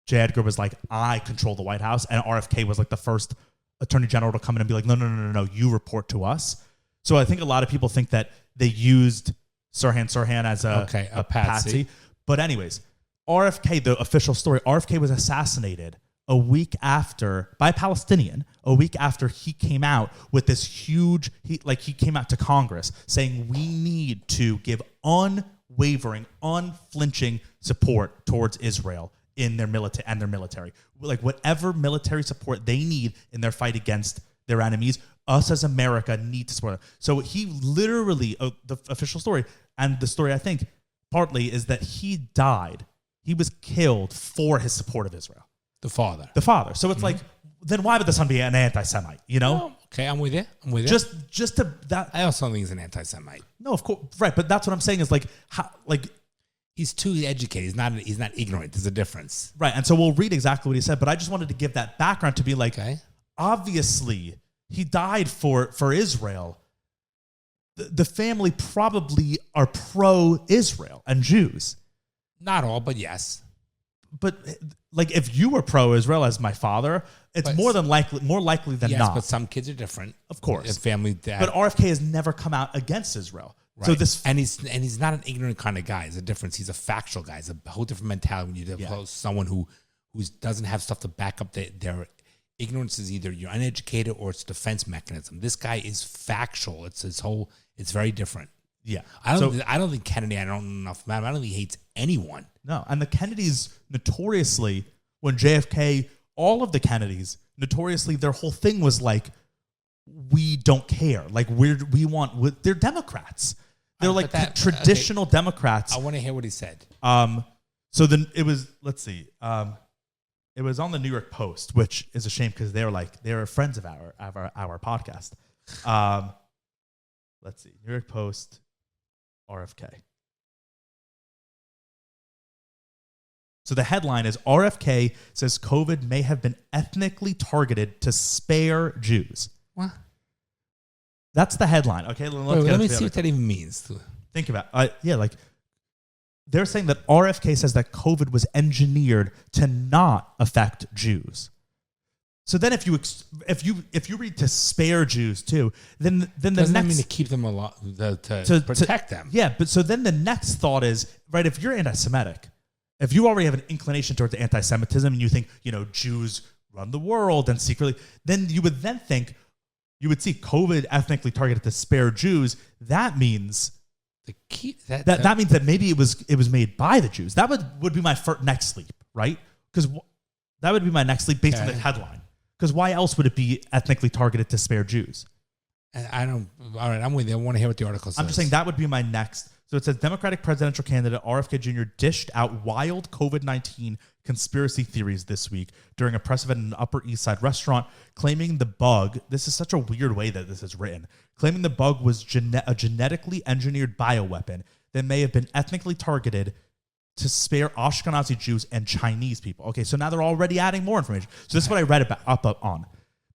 J. Edgar was like, I control the White House, and RFK was like the first Attorney General to come in and be like, no, you report to us. So I think a lot of people think that they used Sirhan as a patsy. But anyways, RFK, the official story, RFK was assassinated a week after, by a Palestinian, a week after he came out with this huge, he came out to Congress saying we need to give unwavering, unflinching support towards Israel in their military. Like whatever military support they need in their fight against their enemies, us as America need to support them. So he literally, the official story, and the story I think partly is that he died. He was killed for his support of Israel. The father. So it's like, then why would the son be an anti-Semite? You know? Oh, okay, I'm with you. Just to that. I also think he's an anti-Semite. No, of course, right? But that's what I'm saying is like, how, like. He's too educated. He's not ignorant. There's a difference. Right. And so we'll read exactly what he said, but I just wanted to give that background to be like, obviously he died for Israel. The family probably are pro-Israel and Jews. Not all, but yes. But like if you were pro-Israel as my father, it's more likely than not. But some kids are different. Of course. Family dad. But RFK has never come out against Israel. Right. So he's not an ignorant kind of guy. There's a difference. He's a factual guy. It's a whole different mentality when you deal someone who doesn't have stuff to back up their ignorance. Is either you're uneducated or it's a defense mechanism. This guy is factual. It's very different. Yeah. I don't think Kennedy, I don't know enough about him. I don't think he hates anyone. No. And the Kennedys notoriously, when JFK, all of the Kennedys, notoriously their whole thing was like, we don't care. Like they're Democrats. They're like traditional Democrats. I want to hear what he said. So then it was, let's see. It was on the New York Post, which is a shame because they're friends of our podcast. Let's see. New York Post, RFK. So the headline is RFK says COVID may have been ethnically targeted to spare Jews. What? That's the headline. Okay, let me see what that even means. Think about it. They're saying that RFK says that COVID was engineered to not affect Jews. So then, if you read to spare Jews too, then the doesn't next mean to keep them alive, to protect them. Yeah, but so then the next thought is right. If you're anti-Semitic, if you already have an inclination towards anti-Semitism, and you think Jews run the world and secretly, then you would think you would see COVID ethnically targeted to spare Jews. That means. That means that maybe it was made by the Jews. That would be my next leap, right? Because that would be my next leap based on the headline. Because why else would it be ethnically targeted to spare Jews? I don't. All right, I'm with you. I want to hear what the article says. I'm just saying that would be my next. So it says Democratic presidential candidate RFK Jr. dished out wild COVID-19 conspiracy theories this week during a press event in an Upper East Side restaurant, claiming the bug. This is such a weird way that this is written. Claiming the bug was a genetically engineered bioweapon that may have been ethnically targeted to spare Ashkenazi Jews and Chinese people. Okay, so now they're already adding more information. So this is what I read up on.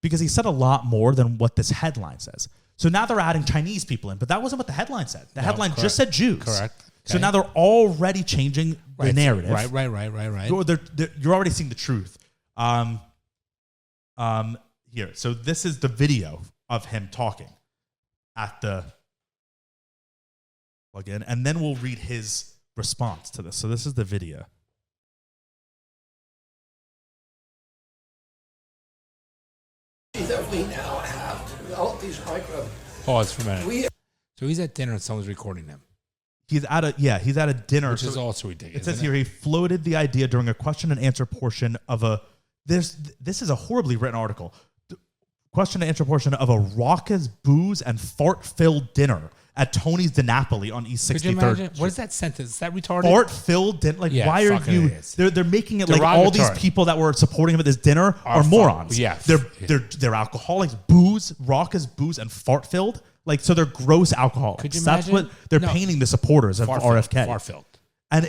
Because he said a lot more than what this headline says. So now they're adding Chinese people in, but that wasn't what the headline said. The headline just said Jews. Correct. Okay. So now they're already changing the narrative. Right. You're already seeing the truth. Here. So this is the video of him talking at the plug-in, and then we'll read his response to this. So this is the video. That we now have to develop these microbes. Pause for a minute. So he's at dinner and someone's recording him. He's at a dinner. Which is also ridiculous. It says here he floated the idea during a question and answer portion of this is a horribly written article. Question and answer portion of a raucous booze and fart-filled dinner at Tony's DiNapoli on East 63rd. Could you imagine? What is that sentence? Is that retarded? Fart-filled dinner? Like, why are you... They're making it like all these people that were supporting him at this dinner are morons. Yeah. They're alcoholics. Raucous booze and fart-filled. Like, so they're gross alcoholics. Could you imagine? That's what they're painting the supporters of RFK. Far-filled. And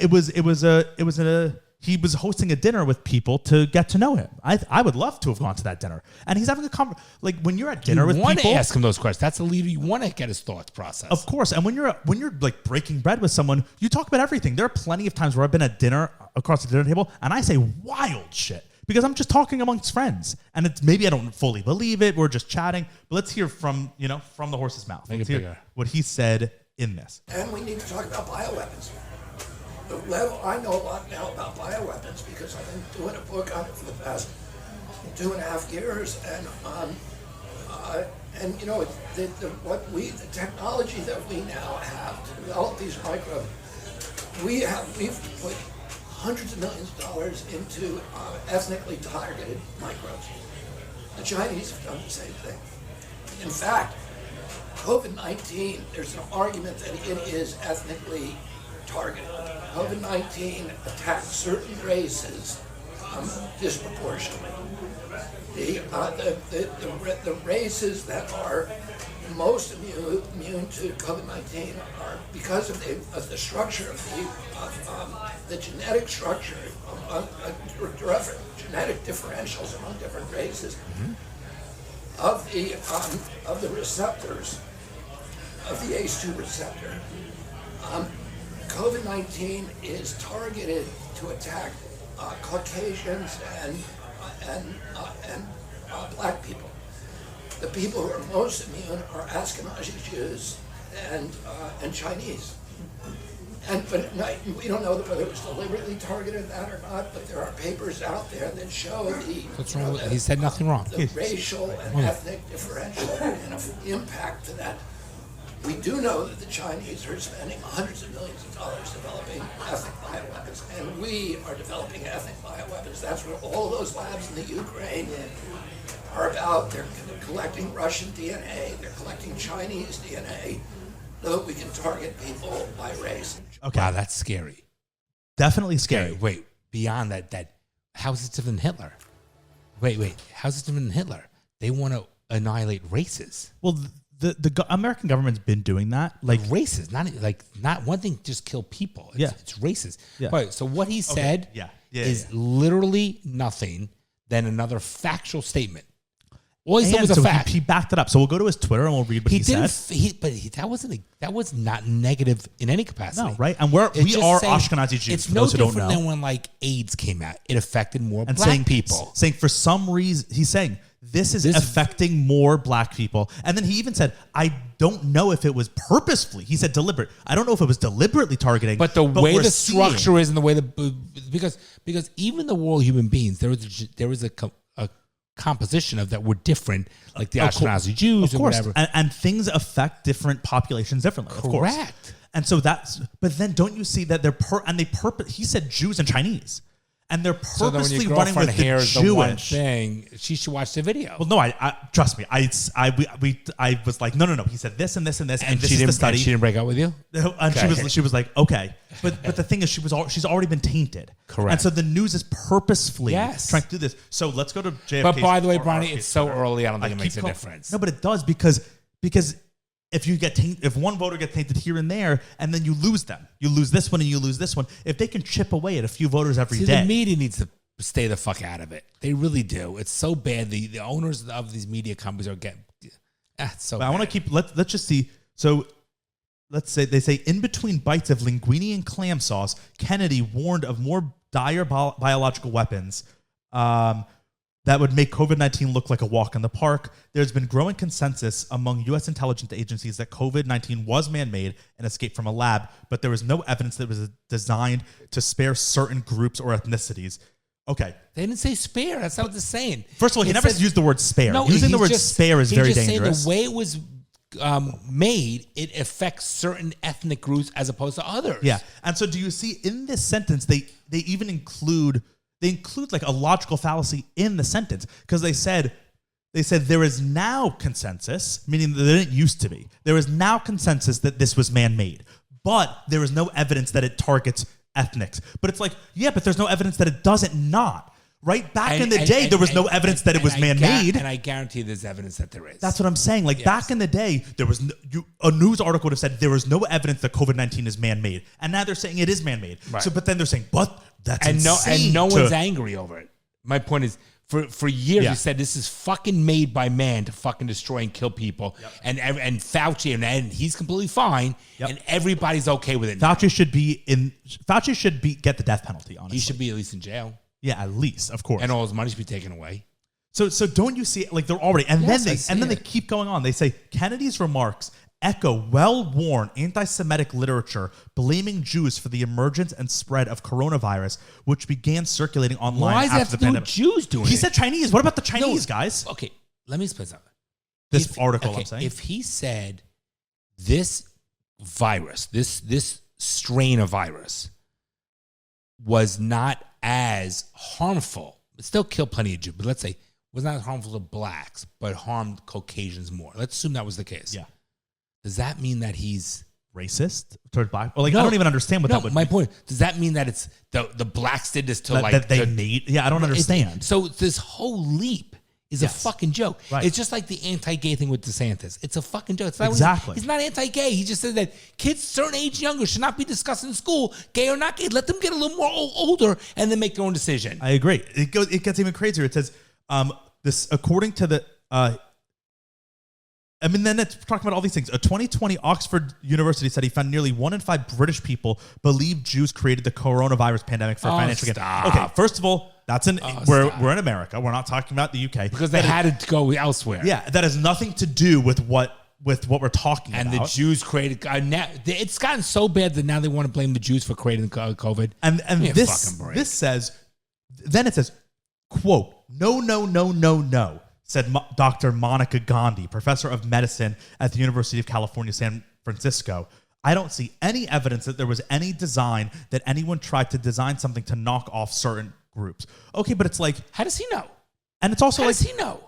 he was hosting a dinner with people to get to know him. I would love to have gone to that dinner. And he's having a conversation. Like, when you're at dinner with people, you want to ask him those questions. That's the leader. You want to get his thoughts processed. Of course. And when you're like breaking bread with someone, you talk about everything. There are plenty of times where I've been at dinner across the dinner table and I say wild shit because I'm just talking amongst friends. And it's maybe I don't fully believe it. We're just chatting. But let's hear from the horse's mouth. Let's hear what he said in this. And we need to talk about bioweapons. I know a lot now about bioweapons because I've been doing a book on it for the past 2.5 years, and the technology that we now have to develop these microbes, we've put hundreds of millions of dollars into ethnically targeted microbes. The Chinese have done the same thing. In fact, COVID-19, there's an argument that it is ethnically targeted. COVID-19 attacks certain races disproportionately. The races that are most immune to COVID-19 are because of the structure of the genetic structure of genetic differentials among different races of the receptors of the ACE2 receptor. COVID-19 is targeted to attack Caucasians and black people. The people who are most immune are Ashkenazi Jews and Chinese. But we don't know whether it was deliberately targeted that or not. But there are papers out there that show he said nothing wrong. The racial and ethnic differential and impact to that We do know that the Chinese are spending hundreds of millions of dollars developing ethnic bioweapons, and we are developing ethnic bioweapons. That's what all those labs in the Ukraine are about. They're collecting Russian DNA, they're collecting Chinese DNA, so that we can target people by race. Okay. Wow, that's scary. Definitely scary. Wait, beyond that, how is it different than Hitler? Wait, how is it different than Hitler? They want to annihilate races. Well, the American government's been doing that. Like Races, not one thing, just kill people. It's races. Yeah. Right, so what he said is yeah. literally nothing than another factual statement. All he said was a so fact. he backed it up. So we'll go to his Twitter and we'll read what he said. That was not negative in any capacity. No, right? And we are Ashkenazi Jews. It's for no those who don't different know. than when like AIDS came out. It affected more And black people. saying for some reason, he's saying this is affecting more black people. And then he even said, I don't know if it was purposefully. He said deliberate. I don't know if it was deliberately targeting. But the way we're the seeing- structure is and the way because even the world human beings, there was a composition of that were different, like the Ashkenazi Jews or whatever. And things affect different populations differently. Of course. Correct. And so but then don't you see that he said Jews and Chinese. And they're So then when purposely your running girlfriend with the hears the one Jewish. thing, she should watch the video. Well, no, I trust me. I was like, no. He said this and this and this, and this she is the didn't. study. And she didn't break up with you. And she was like, okay, but the thing is, she's already been tainted. Correct. And so the news is purposefully Yes. trying to do this. So let's go to JFK. But by the way, Bronny, it's so early. I don't think it makes a difference. No, but it does because if you get if one voter gets tainted here and there, and then you lose them, you lose this one and you lose this one. If they can chip away at a few voters every day, the media needs to stay the fuck out of it. They really do. It's so bad. The owners of these media companies are getting. It's so. But I want to keep. Let's just see. So let's say they say in between bites of linguine and clam sauce, Kennedy warned of more dire biological weapons that would make COVID-19 look like a walk in the park. There's been growing consensus among U.S. intelligence agencies that COVID-19 was man-made and escaped from a lab, but there was no evidence that it was designed to spare certain groups or ethnicities. Okay. They didn't say spare. That's not what they're saying. First of all, he never used the word spare. Using the word spare is very dangerous. Saying the way it was made, it affects certain ethnic groups as opposed to others. Yeah. And so do you see in this sentence, they even include like a logical fallacy in the sentence because they said there is now consensus, meaning that there didn't used to be. There is now consensus that this was man-made, but there is no evidence that it targets ethnics. But it's like, yeah, but there's no evidence that it doesn't not. Right? Back in the day, there was no evidence that it was man-made. And I guarantee there's evidence that there is. That's what I'm saying. Like, back in the day, there was a news article would have said there was no evidence that COVID-19 is man-made. And now they're saying it is man-made. Right. So, but then they're saying, but that's insane. And no one's angry over it. My point is, for years, you said this is fucking made by man to fucking destroy and kill people. Yep. And Fauci, and he's completely fine. Yep. And everybody's okay with it. Fauci should get the death penalty, honestly. He should be at least in jail. Yeah, at least, of course. And all his money should be taken away. So don't you see it? Like, they're already, and then they keep going on. They say Kennedy's remarks echo well-worn anti-Semitic literature blaming Jews for the emergence and spread of coronavirus, which began circulating online Why after the pandemic. Jews doing it? He said Chinese. What about the Chinese guys? Okay, let me explain something. This article, I'm saying. If he said this virus, this strain of virus was not as harmful, it still killed plenty of Jews, but let's say was not as harmful to blacks, but harmed Caucasians more. Let's assume that was the case. Yeah. Does that mean that he's racist toward black? Well, I don't even understand what that would my mean. point. Does that mean that it's the blacks did this to that they made? Yeah, I don't understand. So this whole leap is a fucking joke. Right. It's just like the anti-gay thing with DeSantis. It's a fucking joke. It's not Exactly. He's not anti-gay. He just said that kids certain age younger should not be discussed in school, gay or not gay. Let them get a little more older and then make their own decision. I agree. It gets even crazier. It says this according to the. Then it's talking about all these things. A 2020 Oxford University study found nearly 1 in 5 British people believe Jews created the coronavirus pandemic for financial gain. Okay, first of all, we're in America. We're not talking about the UK because they had to go elsewhere. Yeah, that has nothing to do with what we're talking about. And the Jews created. Now it's gotten so bad that now they want to blame the Jews for creating COVID. And this says, then it says, quote, no. said Dr. Monica Gandhi, professor of medicine at the University of California, San Francisco. I don't see any evidence that there was any design that anyone tried to design something to knock off certain groups. Okay, but it's like, how does he know? And it's also how like, does he know?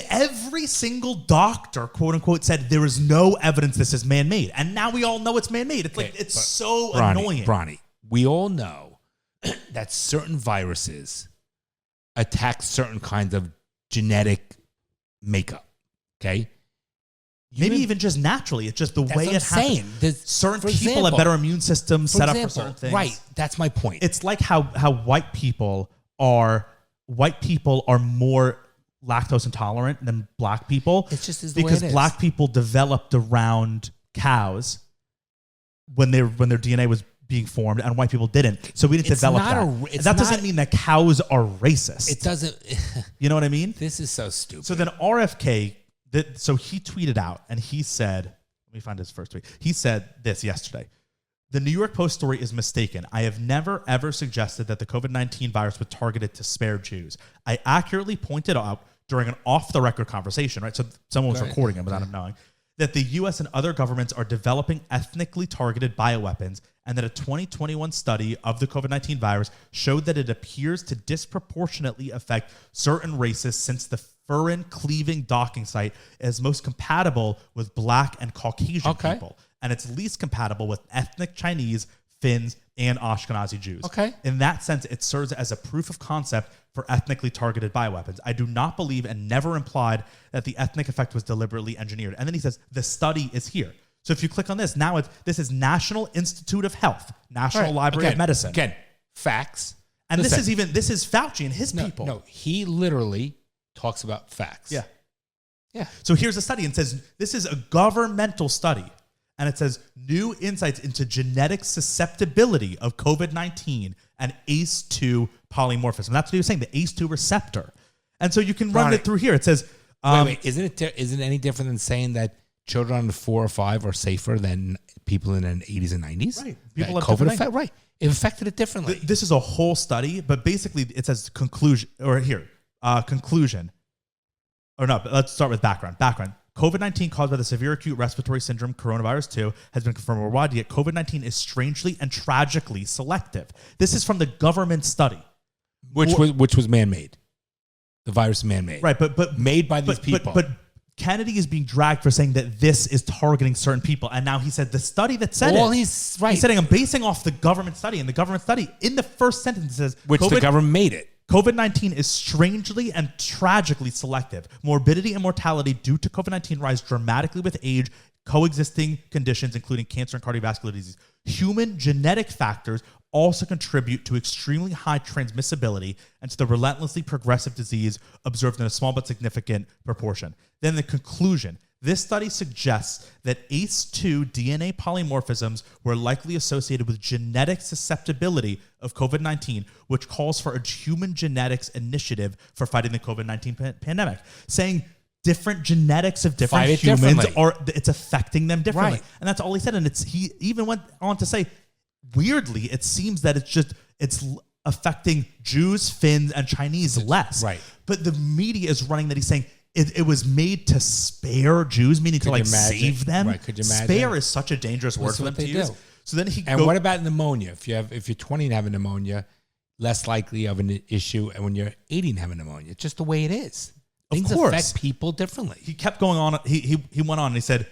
Every single doctor, quote unquote, said there is no evidence this is man-made. And now we all know it's man-made. It's like, it's so annoying. Bronny, we all know that certain viruses attack certain kinds of genetic makeup. Okay? Maybe even just naturally. It's just the way it happens. Certain people have better immune systems set up for certain things. Right. That's my point. It's like how white people are more lactose intolerant than black people. It's just the way because it is. Black people developed around cows when their DNA was being formed, and white people didn't. So we didn't develop that. That doesn't mean that cows are racist. It doesn't. You know what I mean? This is so stupid. So then RFK, so he tweeted out, and he said, let me find his first tweet. He said this yesterday. The New York Post story is mistaken. I have never, ever suggested that the COVID-19 virus was targeted to spare Jews. I accurately pointed out during an off-the-record conversation, right? So someone was recording him without him knowing, that the U.S. and other governments are developing ethnically targeted bioweapons, and that a 2021 study of the COVID-19 virus showed that it appears to disproportionately affect certain races, since the furin cleaving docking site is most compatible with Black and Caucasian people, and it's least compatible with ethnic Chinese, Finns, and Ashkenazi Jews. Okay. In that sense, it serves as a proof of concept for ethnically targeted bioweapons. I do not believe and never implied that the ethnic effect was deliberately engineered. And then he says, the study is here. So if you click on this, now this is National Institute of Health, National Library of Medicine. Again, facts. And this is Fauci and his people. No, he literally talks about facts. Yeah. Yeah. So here's a study and says, this is a governmental study. And it says, new insights into genetic susceptibility of COVID-19 and ACE2 polymorphism. That's what he was saying, the ACE2 receptor. And so you can run it through here. It says... wait, isn't it any different than saying that children under 4 or 5 are safer than people in the 80s and 90s? Right. People have COVID effect, right. It affected it differently. This is a whole study, but basically it says conclusion. Or no, let's start with background. COVID-19 caused by the severe acute respiratory syndrome coronavirus 2 has been confirmed worldwide, yet COVID-19 is strangely and tragically selective. This is from the government study. Which was man-made. The virus is man-made. Right, but made by these people. But Kennedy is being dragged for saying that this is targeting certain people. And now he said the study that said he's right. He's saying I'm basing off the government study. And the government study, in the first sentence, says... Which the government made it. COVID-19 is strangely and tragically selective. Morbidity and mortality due to COVID-19 rise dramatically with age, coexisting conditions, including cancer and cardiovascular disease. Human genetic factors also contribute to extremely high transmissibility and to the relentlessly progressive disease observed in a small but significant proportion. Then the conclusion. This study suggests that ACE2 DNA polymorphisms were likely associated with genetic susceptibility of COVID-19, which calls for a human genetics initiative for fighting the COVID-19 pandemic, saying different genetics of different humans it's affecting them differently. Right. And that's all he said. And he even went on to say, weirdly, it seems that it's affecting Jews, Finns, and Chinese less. Right. But the media is running that he's saying, it was made to spare Jews, meaning to save them. Right? Could you imagine? Spare is such a dangerous word for them to use. So then what about pneumonia? If you're 20 and have pneumonia, less likely of an issue, and when you're 80 and have pneumonia, it's just the way it is. Things affect people differently. He kept going on. He went on and he said,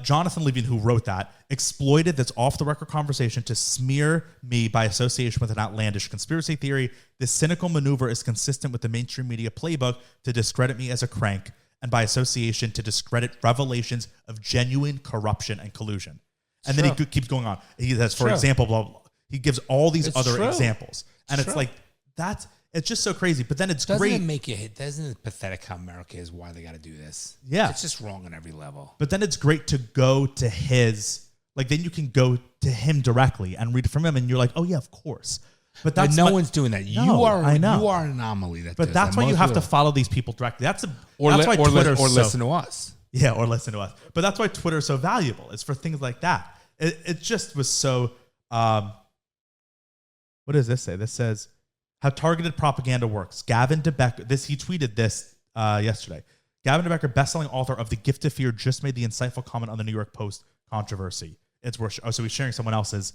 Jonathan Levine, who wrote that, exploited this off-the-record conversation to smear me by association with an outlandish conspiracy theory. This cynical maneuver is consistent with the mainstream media playbook to discredit me as a crank, and by association to discredit revelations of genuine corruption and collusion. And then he keeps going on. He says, for example, blah, blah, blah. He gives all these other examples. And it's like, it's just so crazy. But then doesn't it pathetic how America is, why they got to do this? Yeah. It's just wrong on every level. But then it's great to go to then you can go to him directly and read it from him, and you're like, oh yeah, of course. But no one's doing that. You are an anomaly. But that's why you have to follow these people directly. That's why Twitter's listen to us. Yeah, or listen to us. But that's why Twitter is so valuable. It's for things like that. It just was so. What does this say? This says how targeted propaganda works. Gavin DeBecker. He tweeted this yesterday. Gavin DeBecker, best-selling author of The Gift of Fear, just made the insightful comment on the New York Post controversy. It's worth. So he's sharing someone else's.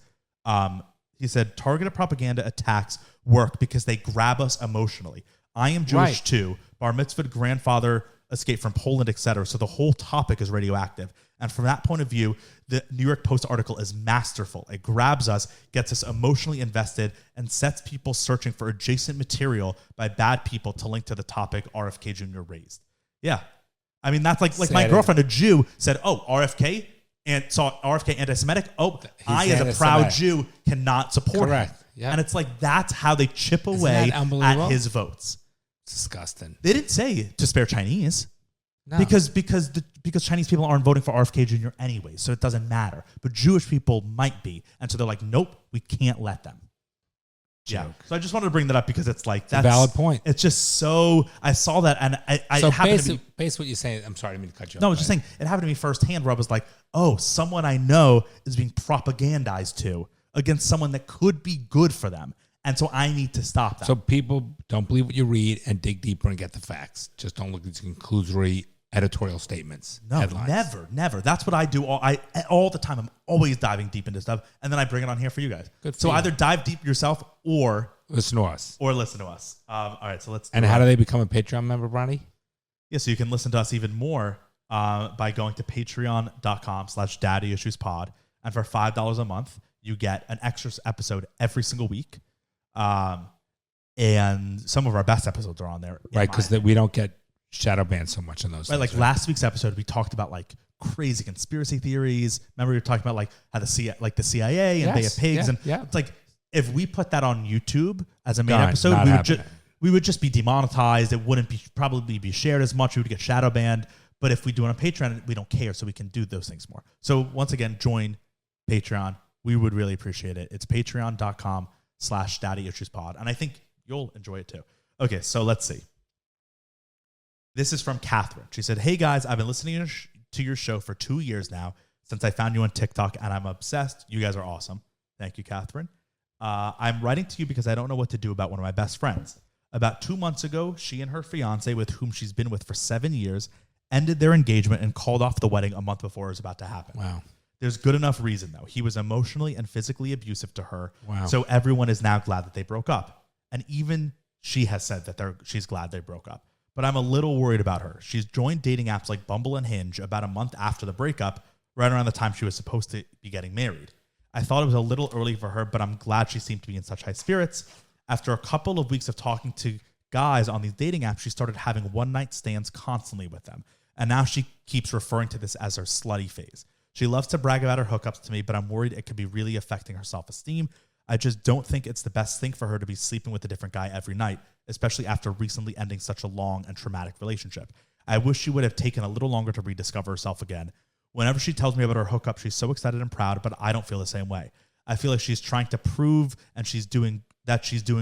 He said, targeted propaganda attacks work because they grab us emotionally. I am Jewish too. Bar mitzvah, grandfather escaped from Poland, etc. So the whole topic is radioactive. And from that point of view, the New York Post article is masterful. It grabs us, gets us emotionally invested, and sets people searching for adjacent material by bad people to link to the topic RFK Jr. raised. Yeah. I mean, that's like my girlfriend, a Jew, said, oh, RFK, and saw RFK anti-Semitic. Oh, I, as a proud Jew, cannot support him. Yeah. And it's like, that's how they chip away at his votes. It's disgusting. They didn't say to spare Chinese. No. Because Chinese people aren't voting for RFK Jr. anyway, so it doesn't matter. But Jewish people might be. And so they're like, nope, we can't let them. Joke. Yeah. So I just wanted to bring that up because it's like, that's a valid point. It's just so, I saw that and I so happened based, to be. Based what you're saying, I'm sorry, I didn't mean to cut you off. No, I was just saying, it happened to me firsthand where I was like, oh, someone I know is being propagandized to against someone that could be good for them. And so I need to stop that. So people don't believe what you read and dig deeper and get the facts. Just don't look at these conclusory editorial statements. No, headlines. never. That's what I do all the time. I'm always diving deep into stuff, and then I bring it on here for you guys. Good. So either dive deep yourself or listen to us. All right, so let's. And how do they become a Patreon member, Bronny? Yeah, so you can listen to us even more by going to patreon.com/daddyissuespod, and for $5 a month, you get an extra episode every single week. And some of our best episodes are on there. Right, because we don't get shadow banned so much in those. Right, like last week's episode, we talked about like crazy conspiracy theories. Remember, we were talking about like how the CIA and Bay of Pigs, and it's like if we put that on YouTube as a main episode, we would just be demonetized. It wouldn't probably be shared as much. We would get shadow banned. But if we do it on Patreon, we don't care, so we can do those things more. So once again, join Patreon. We would really appreciate it. It's patreon.com/daddyissuespod, and I think you'll enjoy it too. Okay, so let's see. This is from Catherine. She said, hey guys, I've been listening to your show for 2 years now since I found you on TikTok, and I'm obsessed. You guys are awesome. Thank you, Catherine. I'm writing to you because I don't know what to do about one of my best friends. About 2 months ago, she and her fiance, with whom she's been with for 7 years, ended their engagement and called off the wedding a month before it was about to happen. Wow. There's good enough reason, though. He was emotionally and physically abusive to her. Wow. So everyone is now glad that they broke up. And even she has said that she's glad they broke up. But I'm a little worried about her. She's joined dating apps like Bumble and Hinge about a month after the breakup, right around the time she was supposed to be getting married. I thought it was a little early for her, but I'm glad she seemed to be in such high spirits. After a couple of weeks of talking to guys on these dating apps, she started having one-night stands constantly with them. And now she keeps referring to this as her slutty phase. She loves to brag about her hookups to me, but I'm worried it could be really affecting her self-esteem. I just don't think it's the best thing for her to be sleeping with a different guy every night, especially after recently ending such a long and traumatic relationship. I wish she would have taken a little longer to rediscover herself again. Whenever she tells me about her hookup, she's so excited and proud, but I don't feel the same way. I feel like she's trying to prove and she's doing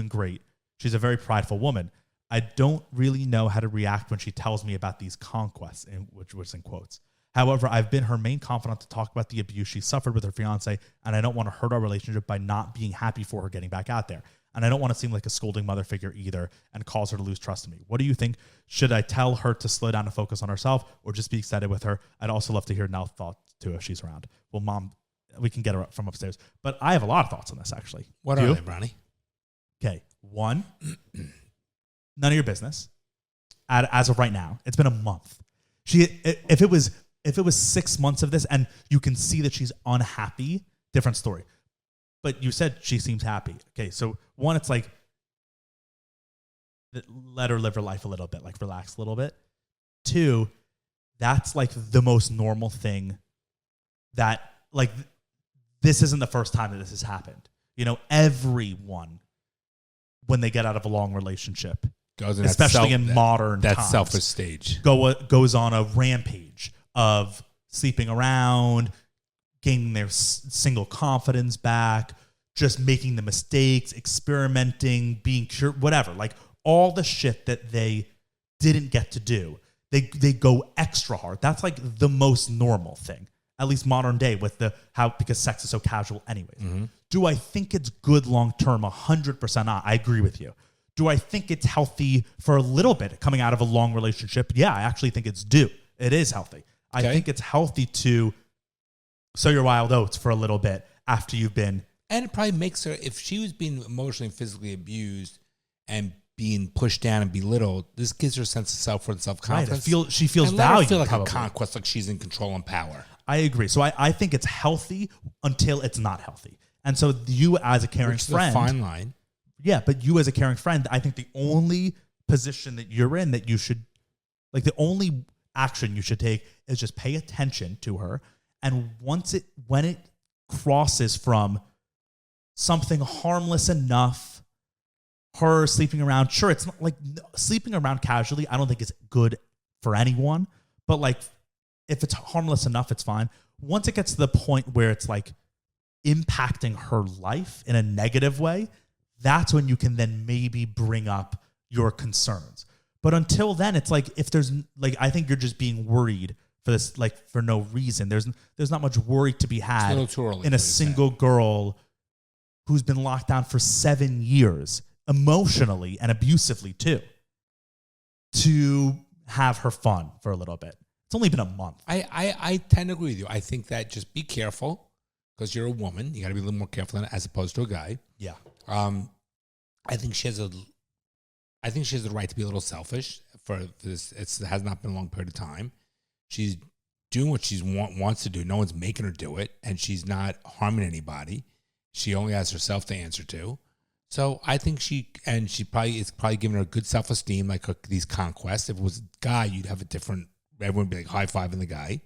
great. She's a very prideful woman. I don't really know how to react when she tells me about these conquests, which was in quotes. However, I've been her main confidant to talk about the abuse she suffered with her fiance, and I don't want to hurt our relationship by not being happy for her getting back out there. And I don't want to seem like a scolding mother figure either and cause her to lose trust in me. What do you think? Should I tell her to slow down and focus on herself, or just be excited with her? I'd also love to hear Nell's thoughts too if she's around. Well, Mom, we can get her from upstairs. But I have a lot of thoughts on this, actually. What are they, Bronny? Okay. One, none of your business. As of right now, it's been a month. If it was 6 months of this and you can see that she's unhappy, different story. But you said she seems happy. Okay, so one, it's like, let her live her life a little bit, like relax a little bit. Two, that's like the most normal thing that, like, this isn't the first time that this has happened. You know, everyone, when they get out of a long relationship, especially in modern times, selfish stage, goes on a rampage of sleeping around, gaining their single confidence back, just making the mistakes, experimenting, being sure, whatever. Like all the shit that they didn't get to do, they go extra hard. That's like the most normal thing, at least modern day, with because sex is so casual anyways. Mm-hmm. Do I think it's good long term? 100% not. I agree with you. Do I think it's healthy for a little bit coming out of a long relationship? Yeah, I actually think it's due. It is healthy. I think it's healthy to sow your wild oats for a little bit after you've been. And it probably makes her, if she was being emotionally and physically abused and being pushed down and belittled, this gives her a sense of self-worth and self-confidence. Right, she feels and let her valued. feel like probably. a conquest, like she's in control and power. I agree. So I think it's healthy until it's not healthy. And so you as a caring friend. A fine line. Yeah, but you as a caring friend, I think the only position that you're in that you should, like the only action you should take is just pay attention to her. And when it crosses from something harmless enough, her sleeping around, sure, it's not like sleeping around casually, I don't think is good for anyone. But like, if it's harmless enough, it's fine. Once it gets to the point where it's like impacting her life in a negative way, that's when you can then maybe bring up your concerns. But until then, it's like, if there's like, I think you're just being worried for this, like for no reason. There's not much worry to be had in a single girl who's been locked down for 7 years, emotionally and abusively too, to have her fun for a little bit. It's only been a month. I tend to agree with you. I think that just be careful because you're a woman. You got to be a little more careful than as opposed to a guy. Yeah. I think she has the right to be a little selfish for this. It has not been a long period of time. She's doing what she wants to do. No one's making her do it, and she's not harming anybody. She only has herself to answer to. So I think it's probably giving her a good self-esteem, like these conquests. If it was a guy, you'd have a different, everyone would be like high-fiving the guy.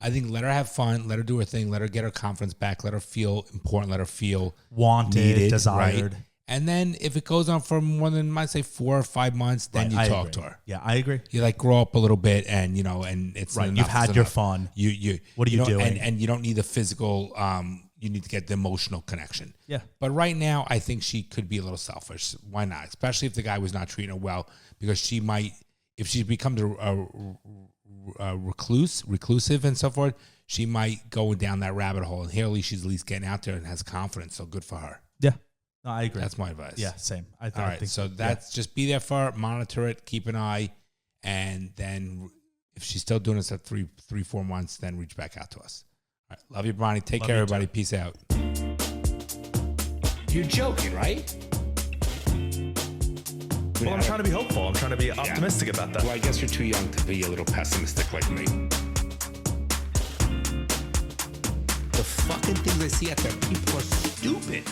I think let her have fun, let her do her thing, let her get her confidence back, let her feel important, let her feel wanted, needed, desired. Right? And then if it goes on for more than, might say 4 or 5 months, then you talk to her. Yeah, I agree. You like grow up a little bit, and and it's right. Enough, You've had your enough. fun. What are you doing? And you don't need the physical. You need to get the emotional connection. Yeah. But right now, I think she could be a little selfish. Why not? Especially if the guy was not treating her well, because she might, if she becomes a reclusive and so forth, she might go down that rabbit hole. And here, at least she's at least getting out there and has confidence. So good for her. Yeah. No, I agree. That's my advice. Yeah, same. All right. So that's just be there for her, monitor it, keep an eye, and then if she's still doing this at 3-4 months, then reach back out to us. All right. Love you, Bronny. Take care, everybody. Too. Peace out. You're joking, right? Well, I'm trying to be hopeful. I'm trying to be optimistic about that. Well, I guess you're too young to be a little pessimistic like me. The fucking things I see out there, people are stupid.